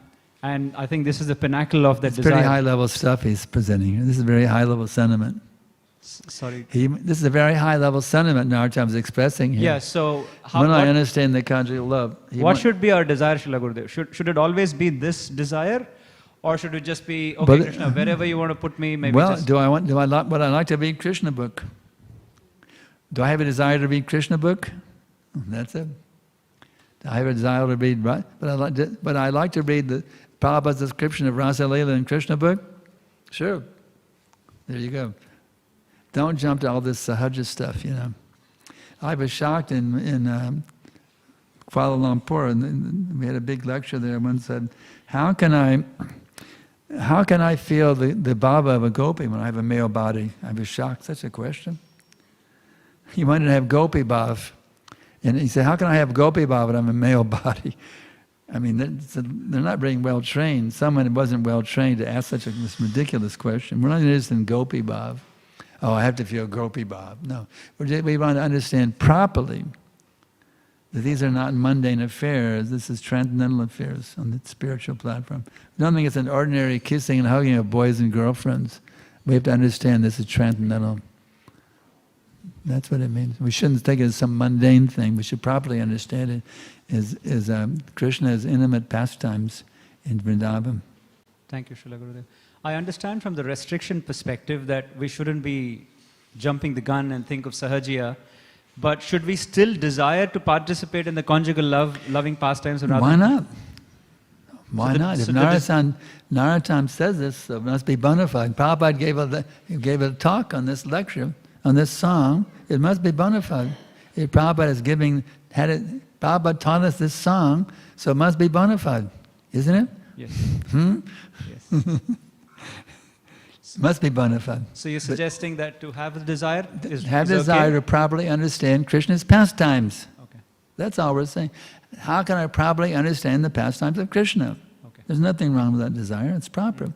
and I think this is the pinnacle of that desire. It's pretty high-level stuff he's presenting here. This is very high-level sentiment. Sorry. This is a very high-level sentiment Narottam is expressing here. Yeah, so when I understand the conjugal love. What should be our desire, Srila Gurudev? Should it always be this desire? Or should it just be, okay, Krishna, wherever you want to put me, maybe well, just... would I like to read Krishna book? Do I have a desire to read Krishna book? That's it. Do I have a desire to read, right? But I like to read the Prabhupada's description of Rasa Leela in Krishna book? Sure. There you go. Don't jump to all this sahaja stuff, I was shocked in Kuala Lumpur, and we had a big lecture there. One said, how can I feel the bhava of a gopi when I have a male body? I was shocked. Such a question. He wanted to have gopi bhav. And he said, how can I have gopi bhav when I'm a male body? I mean, they're not very well trained. Someone wasn't well trained to ask this ridiculous question. We're not interested in gopi bhav. Oh, I have to feel gopi bhav. No. We want to understand properly that these are not mundane affairs. This is transcendental affairs on the spiritual platform. I don't think it's an ordinary kissing and hugging of boys and girlfriends. We have to understand this is transcendental. That's what it means. We shouldn't take it as some mundane thing. We should properly understand it as Krishna's intimate pastimes in Vrindavan. Thank you, Srila Gurudev. I understand from the restriction perspective that we shouldn't be jumping the gun and think of sahajiya, but should we still desire to participate in the conjugal loving pastimes of Radha? Why not? Why not? If Narottam says this, so it must be bona fide. Prabhupada gave a talk on this lecture, on this song. It must be bona fide. If Prabhupada Prabhupada taught us this song, so it must be bona fide, isn't it? Yes. Yes. Must be bona fide. So you're suggesting that to have the desire is desire okay? to properly understand Krishna's pastimes. Okay. That's all we're saying. How can I properly understand the pastimes of Krishna? Okay. There's nothing wrong with that desire. It's proper.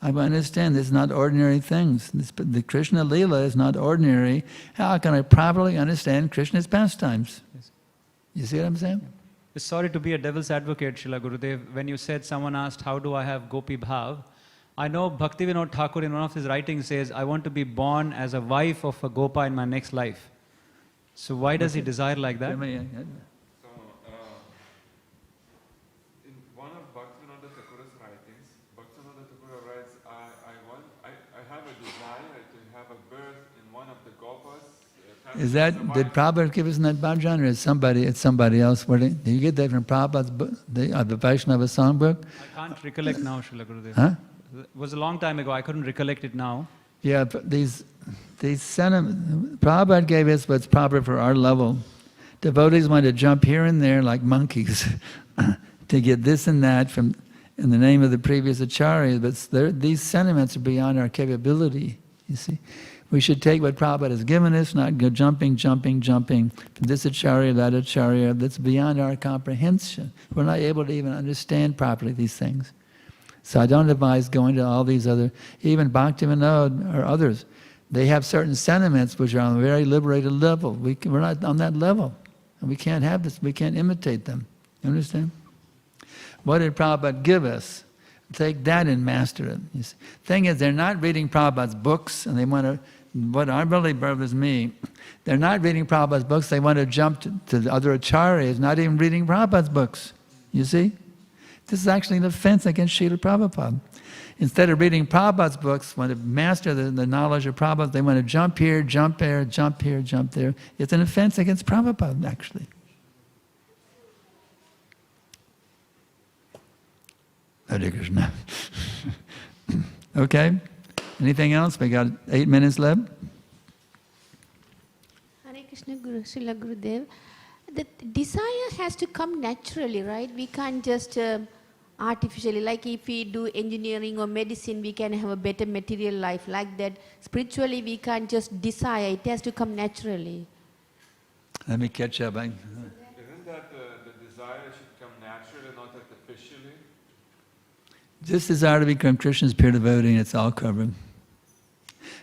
I understand this is not ordinary things. The Krishna Leela is not ordinary. How can I properly understand Krishna's pastimes? Yes. You see what I'm saying? Yeah. Sorry to be a devil's advocate, Srila Gurudev. When you said, someone asked, how do I have gopi bhav? I know Bhaktivedanta Thakur in one of his writings says, I want to be born as a wife of a gopa in my next life. So why does he desire like that? So, in one of Bhaktivedanta Thakur's writings, Bhaktivedanta Thakur writes, I have a desire to have a birth in one of the gopas. Did Prabhupada give us in that bhajan, or is somebody else? Did you get that from Prabhupada's book, the Vaishnava songbook? I can't recollect now, Srila Gurudev. Huh? It was a long time ago, I couldn't recollect it now. Yeah, these sentiments, Prabhupada gave us what's proper for our level. Devotees want to jump here and there like monkeys to get this and that from in the name of the previous acharyas, but these sentiments are beyond our capability, you see. We should take what Prabhupada has given us, not go jumping from this acharya, that acharya. That's beyond our comprehension. We're not able to even understand properly these things. So I don't advise going to all these other, even Bhaktivedanta or others. They have certain sentiments which are on a very liberated level. We're not on that level. And we can't have this, we can't imitate them. You understand? What did Prabhupada give us? Take that and master it. You see. Thing is, they're not reading Prabhupada's books, and they want to, what really bothers me, they're not reading Prabhupada's books, they want to jump to the other acharyas, not even reading Prabhupada's books. You see? This is actually an offense against Srila Prabhupada. Instead of reading Prabhupada's books, want to master the knowledge of Prabhupada, they want to jump here, jump there, jump here, jump there. It's an offense against Prabhupada, actually. Hare Krishna. Okay. Anything else? We got 8 minutes left. Hare Krishna, Guru, Srila Gurudev. The desire has to come naturally, right? We can't just artificially, like if we do engineering or medicine, we can have a better material life. Like that, spiritually, we can't just desire. It has to come naturally. Let me catch up. Isn't that the desire should come naturally, not artificially? Just desire to become Krishna's pure devotee, and it's all covered.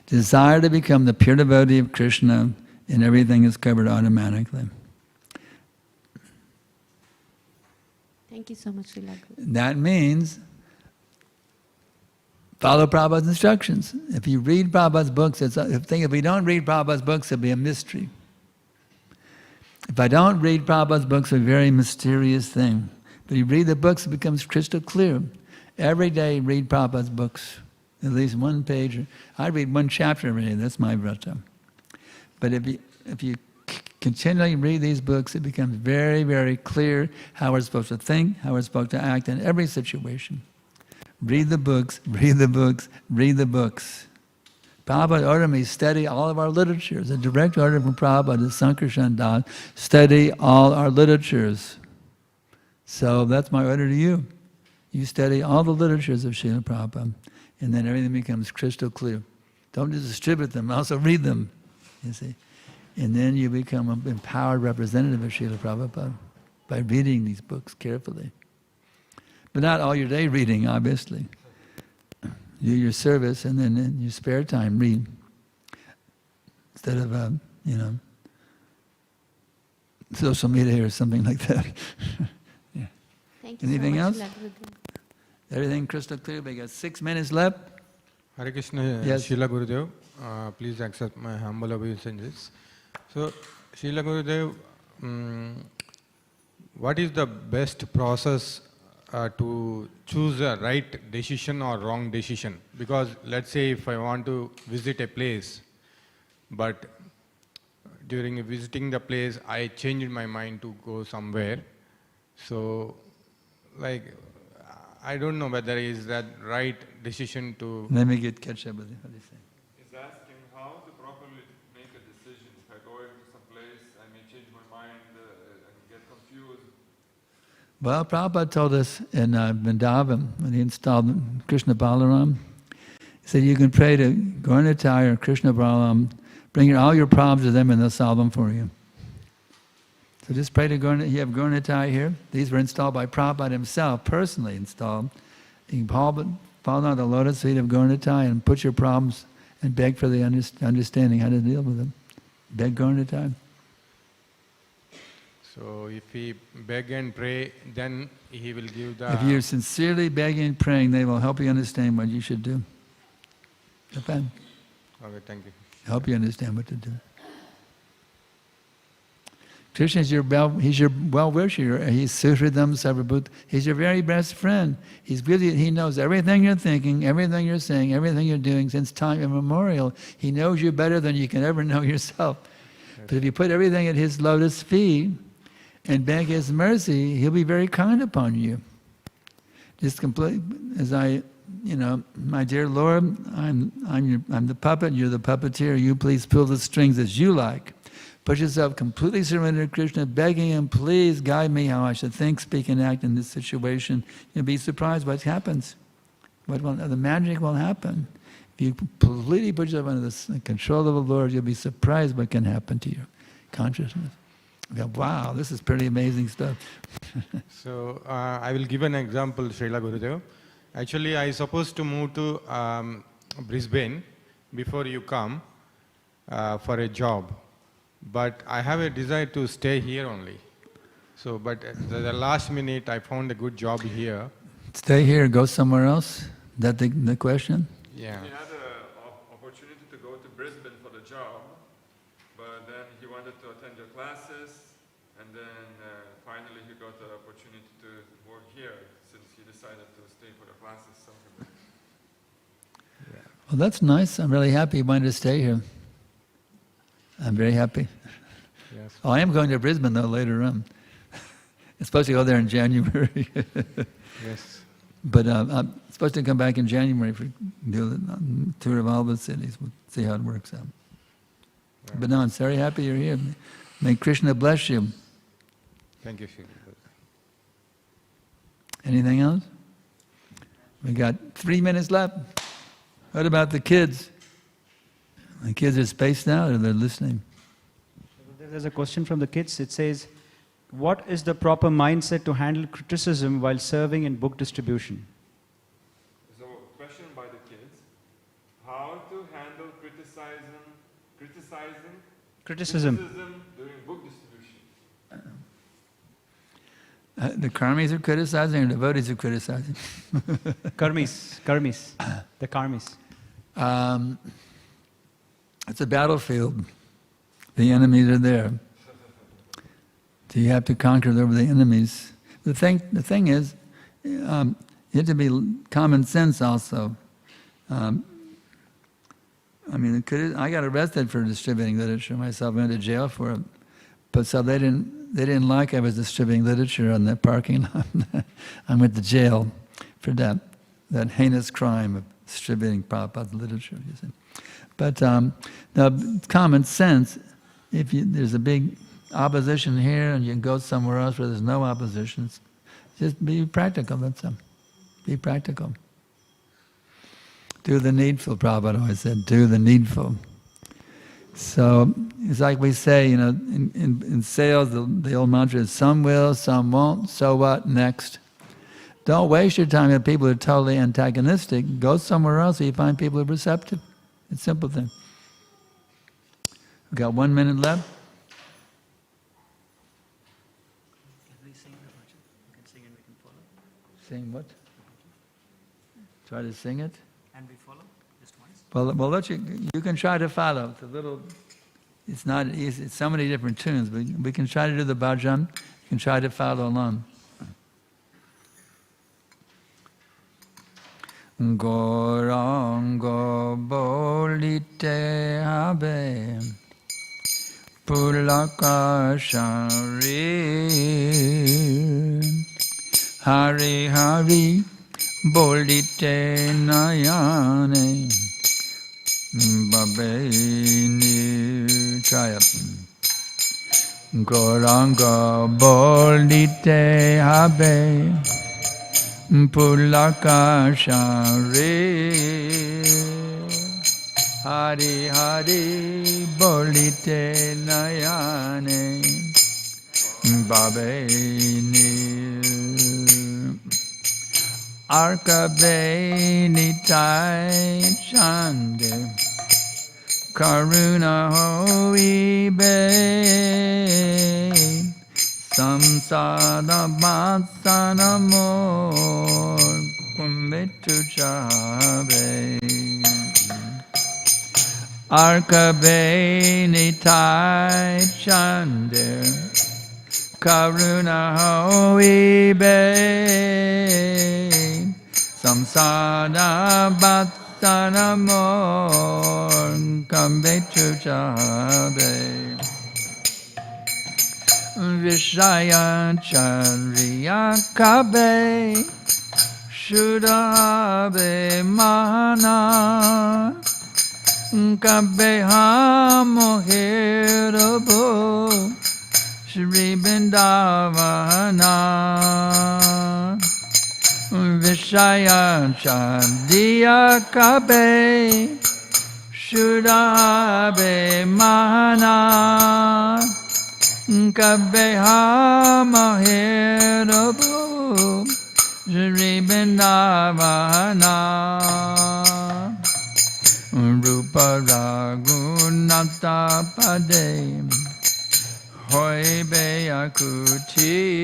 Desire to become the pure devotee of Krishna, and everything is covered automatically. Thank you so much, Srila Guru. That means follow Prabhupada's instructions. If you read Prabhupada's books, if we don't read Prabhupada's books, it'll be a mystery. If I don't read Prabhupada's books, it's a very mysterious thing. But you read the books, it becomes crystal clear. Every day, read Prabhupada's books. At least one page. I read one chapter every day. That's my vrata. But if you continually read these books, it becomes very, very clear how we're supposed to think, how we're supposed to act in every situation. Read the books, read the books, read the books. Prabhupada ordered me to study all of our literatures. A direct order from Prabhupada is Sankarshan Das, study all our literatures. So that's my order to you. You study all the literatures of Srila Prabhupada, and then everything becomes crystal clear. Don't just distribute them, also read them, you see. And then you become an empowered representative of Srila Prabhupada by reading these books carefully. But not all your day reading, obviously. Do your service, and then in your spare time, read. Instead of, social media or something like that. Yeah. Thank you Anything so much, else? Srila Gurudev. Everything crystal clear? We got 6 minutes left. Hare Krishna, Yes. Srila Gurudev. Please accept my humble obeisances. So, Srila Gurudev, what is the best process to choose a right decision or wrong decision? Because let's say if I want to visit a place, but during visiting the place, I changed my mind to go somewhere. So, I don't know whether is that right decision to... Let me catch up with you. What do you say? He's asking how to properly make a decision. If I go into some place, I may change my mind and get confused. Well, Prabhupada told us in Vrindavan, when he installed Krishna Balaram, he said you can pray to Gaurańga or Krishna Balaram, bring all your problems to them and they'll solve them for you. So just pray to Gaurańga. You have Gaurańga here. These were installed by Prabhupada himself, personally installed. You can fall down the lotus feet of Gaurańga and put your problems and beg for the understanding how to deal with them. Beg Gaurańga. So if we beg and pray, then he will give the... If you're sincerely begging and praying, they will help you understand what you should do. Okay? Okay, thank you. Help you understand what to do. Krishna is he's your well-wisher. He's Suhridam Sarvabhut. He's your very best friend. He knows everything you're thinking, everything you're saying, everything you're doing since time immemorial. He knows you better than you can ever know yourself. Yes. But if you put everything at his lotus feet and beg his mercy, he'll be very kind upon you. Just complete, as my dear Lord, I'm the puppet, you're the puppeteer, you please pull the strings as you like. Put yourself completely surrendered to Krishna, begging him, please guide me how I should think, speak, and act in this situation. You'll be surprised what happens. The magic will happen. If you completely put yourself under the control of the Lord, you'll be surprised what can happen to your consciousness. You'll go, wow, this is pretty amazing stuff. So, I will give an example, Srila Gurudev. Actually, I supposed to move to Brisbane before you come for a job. But I have a desire to stay here only. So, but at the last minute, I found a good job here. Stay here, go somewhere else? That the question? Yeah. He had an opportunity to go to Brisbane for the job, but then he wanted to attend your classes, and then finally he got the opportunity to work here, since he decided to stay for the classes. Something like that. Yeah. Well, that's nice. I'm really happy he wanted to stay here. I'm very happy. Yes. Oh, I am going to Brisbane though later on. I'm supposed to go there in January. Yes. But I'm supposed to come back in January for do the tour of all the cities. We'll see how it works out. But no, I'm very happy you're here. May Krishna bless you. Thank you, Srila Gurudev. Anything else? We got 3 minutes left. What about the kids? The kids are spaced out or they're listening? There's a question from the kids. It says, what is the proper mindset to handle criticism while serving in book distribution? So, question by the kids: how to handle criticism during book distribution? The karmis are criticizing or devotees are criticizing? Karmis, the karmis. It's a battlefield. The enemies are there. So you have to conquer over the enemies. The thing is, you have to be common sense also. I got arrested for distributing literature myself. I went to jail for it. But so they didn't like I was distributing literature on the parking lot. I went to jail for that heinous crime of distributing Prabhupada's literature. You see. But now, common sense. If there's a big opposition here and you can go somewhere else where there's no opposition, just be practical, that's all. Be practical. Do the needful, Prabhupada always said, do the needful. So, it's like we say, in sales, the old mantra is, some will, some won't, so what, next? Don't waste your time with people who are totally antagonistic. Go somewhere else where you find people who are receptive. It's a simple thing. We've got 1 minute left. Can we sing the bhajan? We can sing and we can follow. Sing what? Try to sing it? And we follow? Just once? Well, you can try to follow. It's not easy. It's so many different tunes, but we can try to do the bhajan. You can try to follow along. Gaurańga Bolite Habe Pulaka-Sarira Hare Hare Bolite Nayane Babeni Chaya Gaurańga Bolite Habe Pulaka-Sarira Hare Hare Bolite Nayane Babeni Arkabeni Tai Chande Karuna Hoibe Samsada Bhatsana Mor Kumbetu Chabe Arkabeni Tai Chande Karuna Hoibe Samsada Bhatsana Mor Kumbetu Chabe Vishaya-Charya Kabe Shuddha-Habe Mahana Kabe Hamohirabo Śrīmad-Bhāgavatam Vishaya-Charya Kabe Shuddha-Habe Mahana Kabe Hamohirabo Śrīmad-Bhāgavatam Rupa Raghunatha Pade Hoibe Akuti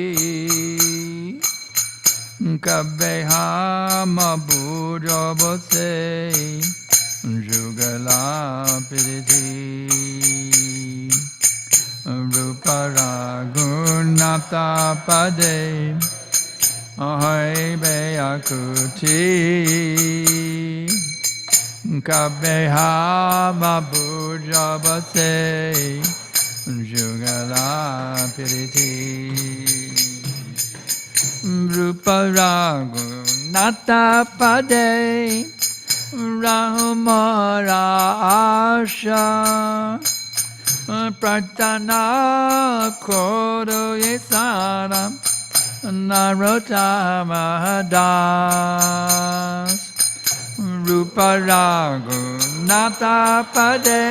Kabe Hamabhujabose Jugala Piriti Rupa Raghunatha Pade Hoibe Akuti Kabe Hamabhujabase Jugala Piriti Rupa Raghunatha Nata Pade Rahumara Asha Pratana Kodo Yesara Narotama Das Rupa Ragu Nata Pade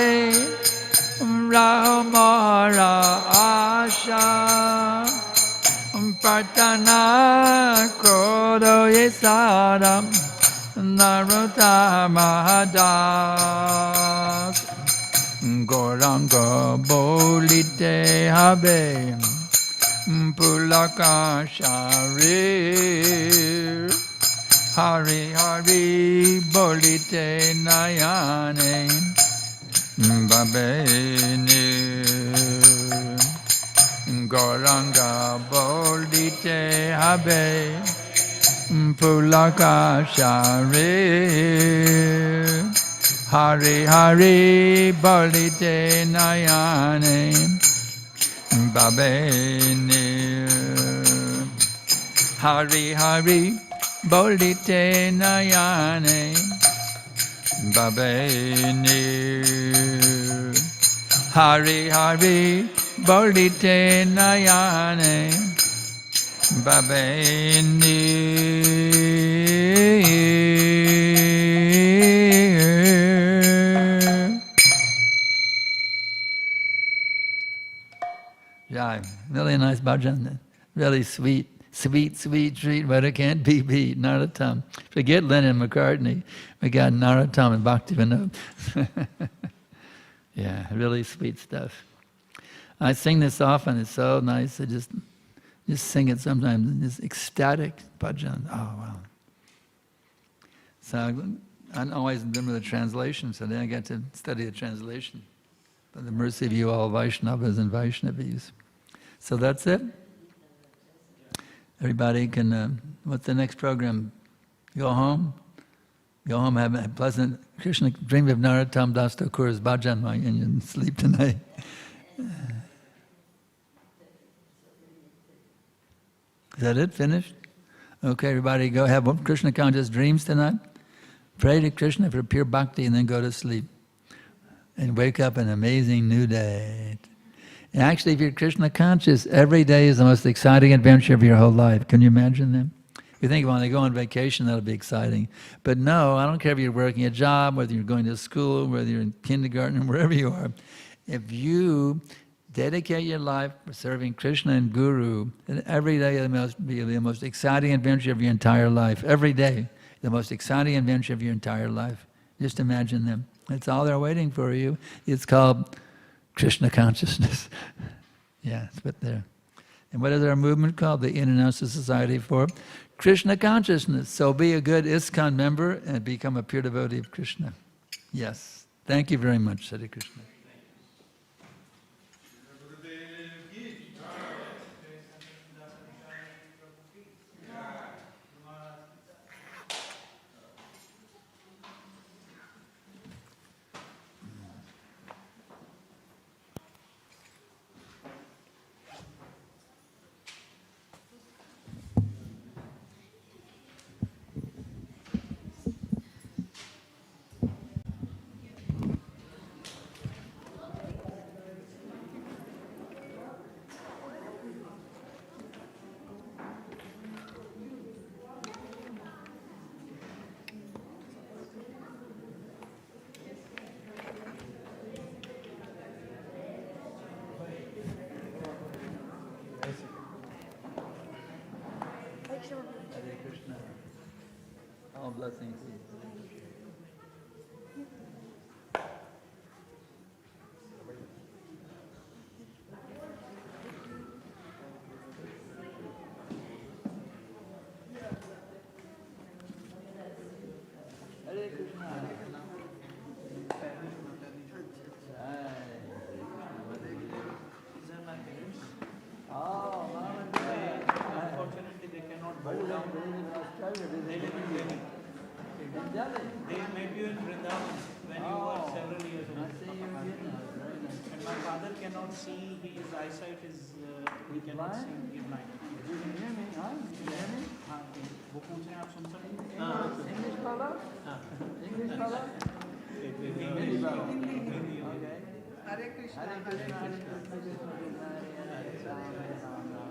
Rahumara Asha Pratana Kodo Yesara Narotama Das Gaurańga Bolite Habe Pulaka-Sarira Hare Bolite Nayane Babene Gaurańga Bolite Habe Pulaka-Sarira Hare Bolite Nayane Babene Hare Bolite Nayane Babene Hare Bolite Nayane Babene Yeah, really nice bhajan. Really sweet, treat, but it can't be beat. Narottam. Forget Lennon McCartney. We got Narottam and Bhaktivedanta. Yeah, really sweet stuff. I sing this often. It's so nice. I just sing it sometimes. It's ecstatic bhajan. Oh, wow. So I always remember the translation, so then I got to study the translation. By the mercy of you all Vaishnavas and Vaishnavis. So that's it. Everybody can, what's the next program? Go home, have a pleasant Krishna, dream of Narottam Das Thakur's bhajan and sleep tonight. Is that it? Finished? Okay, everybody go have Krishna conscious dreams tonight. Pray to Krishna for pure bhakti and then go to sleep. And wake up an amazing new day. And actually, if you're Krishna conscious, every day is the most exciting adventure of your whole life. Can you imagine them? You think when they go on vacation, that'll be exciting. But no, I don't care if you're working a job, whether you're going to school, whether you're in kindergarten, wherever you are. If you dedicate your life for serving Krishna and Guru, then every day must be the most exciting adventure of your entire life. Every day, the most exciting adventure of your entire life. Just imagine them. That's all they're waiting for you. It's called Krishna consciousness. Yeah, it's what they're. And what is our movement called? The International Society for Krishna Consciousness. So be a good ISKCON member and become a pure devotee of Krishna. Yes. Thank you very much, Hare Krishna. Hare Krishna. All blessings. Hare Krishna. Unfortunately, they cannot bow down. They live in Delhi. They met you in Vrindavan when you were several years old. And my father cannot see, his eyesight is, he cannot see, he's blind. You can hear me, huh? You can hear me? वो पूछ रहे हैं आप सुन सकते हैं? English, Prabhupada? Okay. Hare Krishna, Hare Krishna, Hare Krishna, Hare Rama.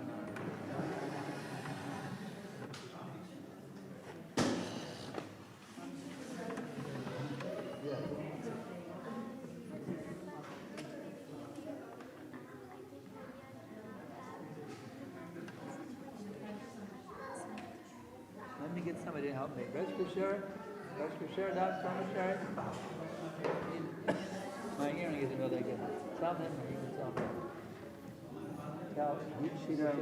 Let me get somebody to help me. Rajkushar, Das Brahmachari. My hearing isn't really good. Tell them, or you can tell me. Tell which sheet of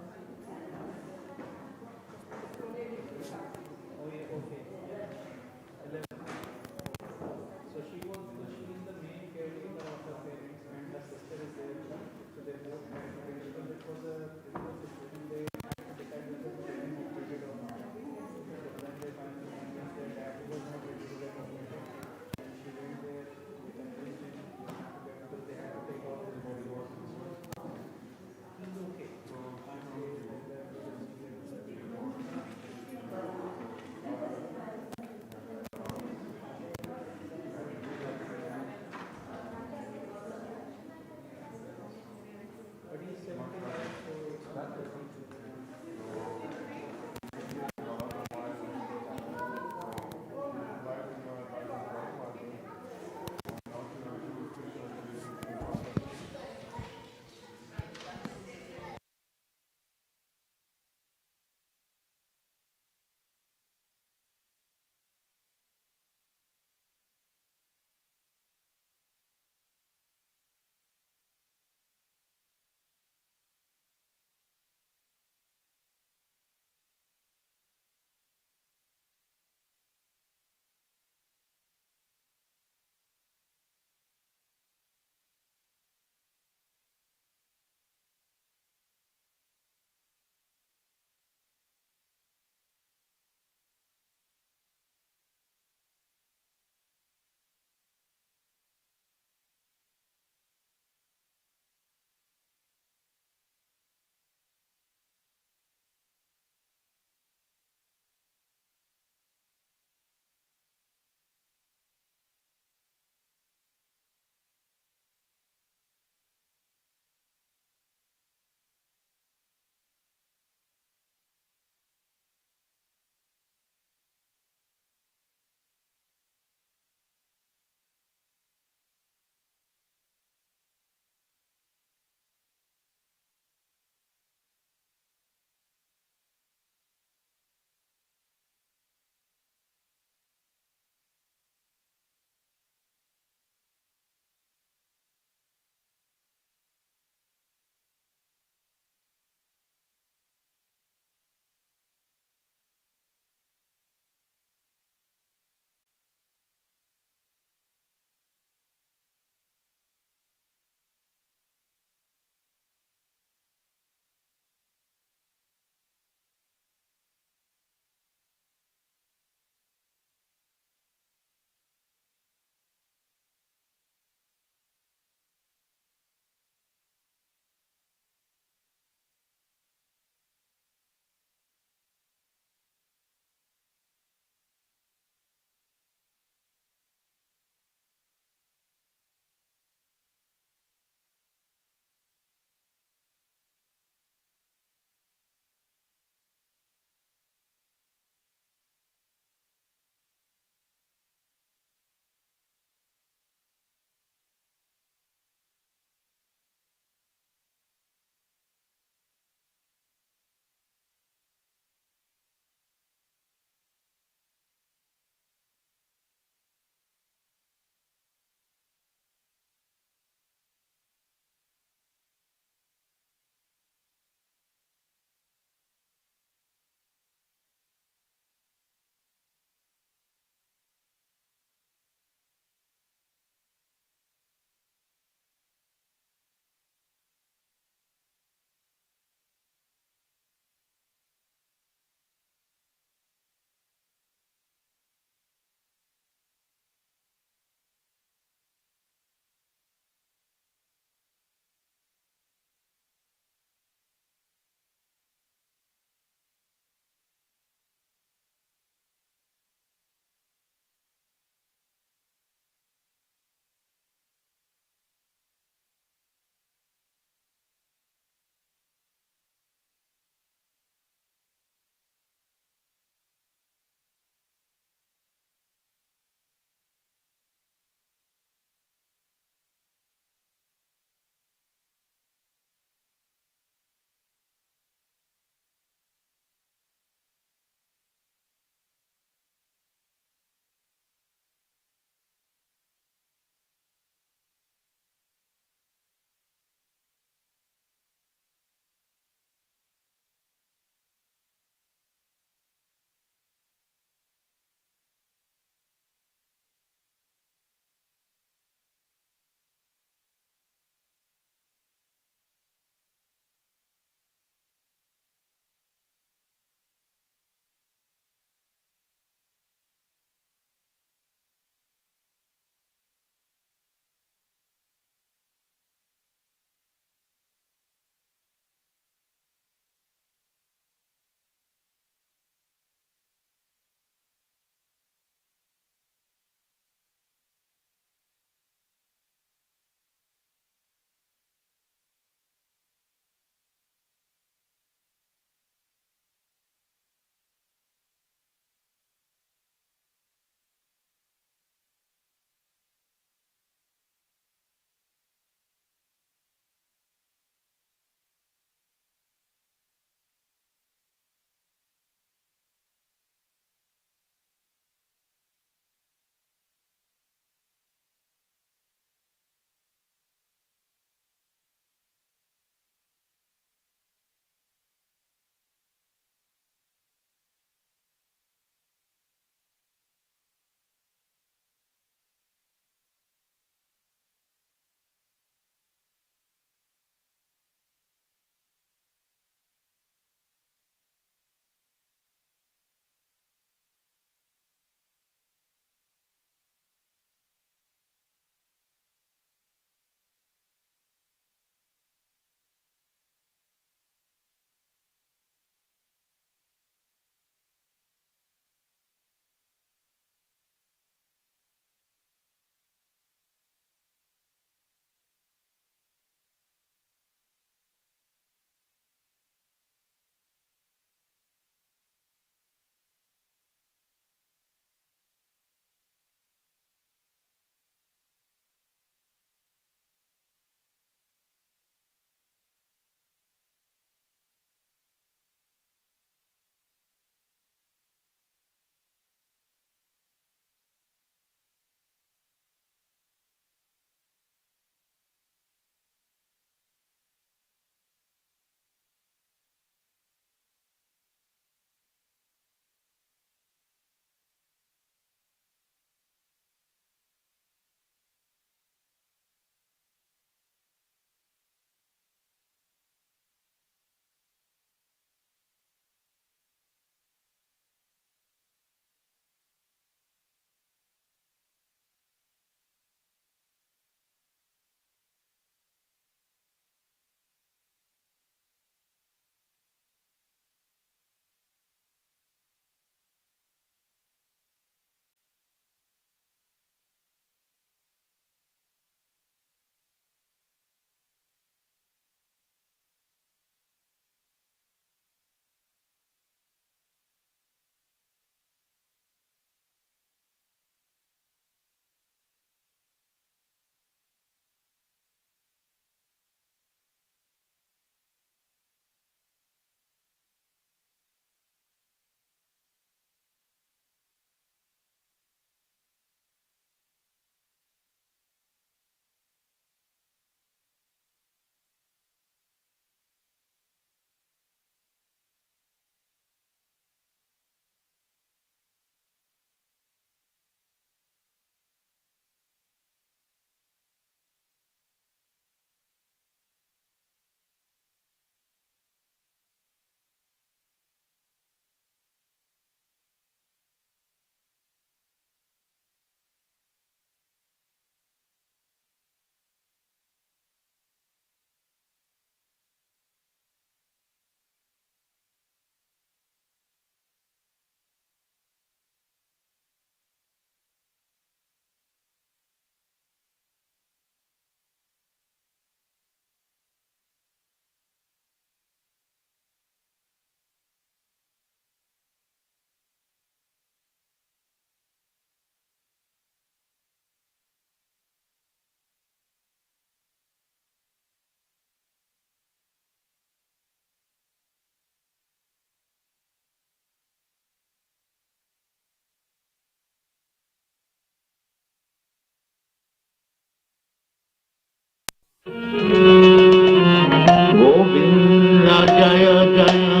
Govinda Jaya Jaya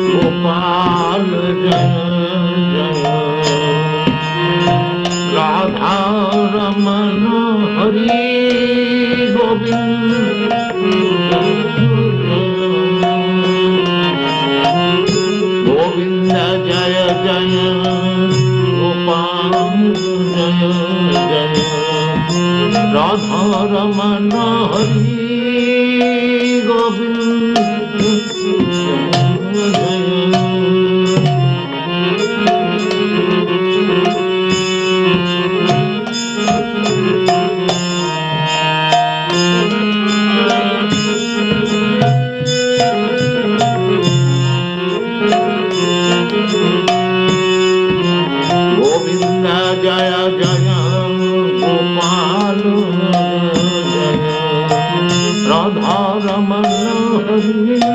Gopal Jaya Jaya Radha Ramana Hari Govinda Govinda Jaya Jaya Gopal Jaya Jaya Radha Ramana Hari Govinda Jaya Govinda Jaya Jaya Gopal Jaya Radha Ramana Hari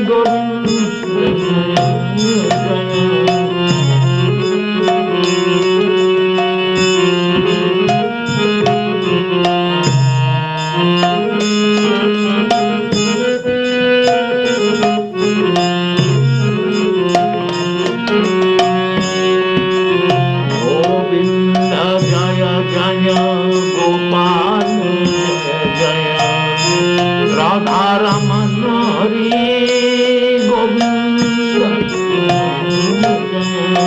Govinda Jaya Govinda Jaya Jaya Gopal Jaya Radha Ramana Hari Govinda Jaya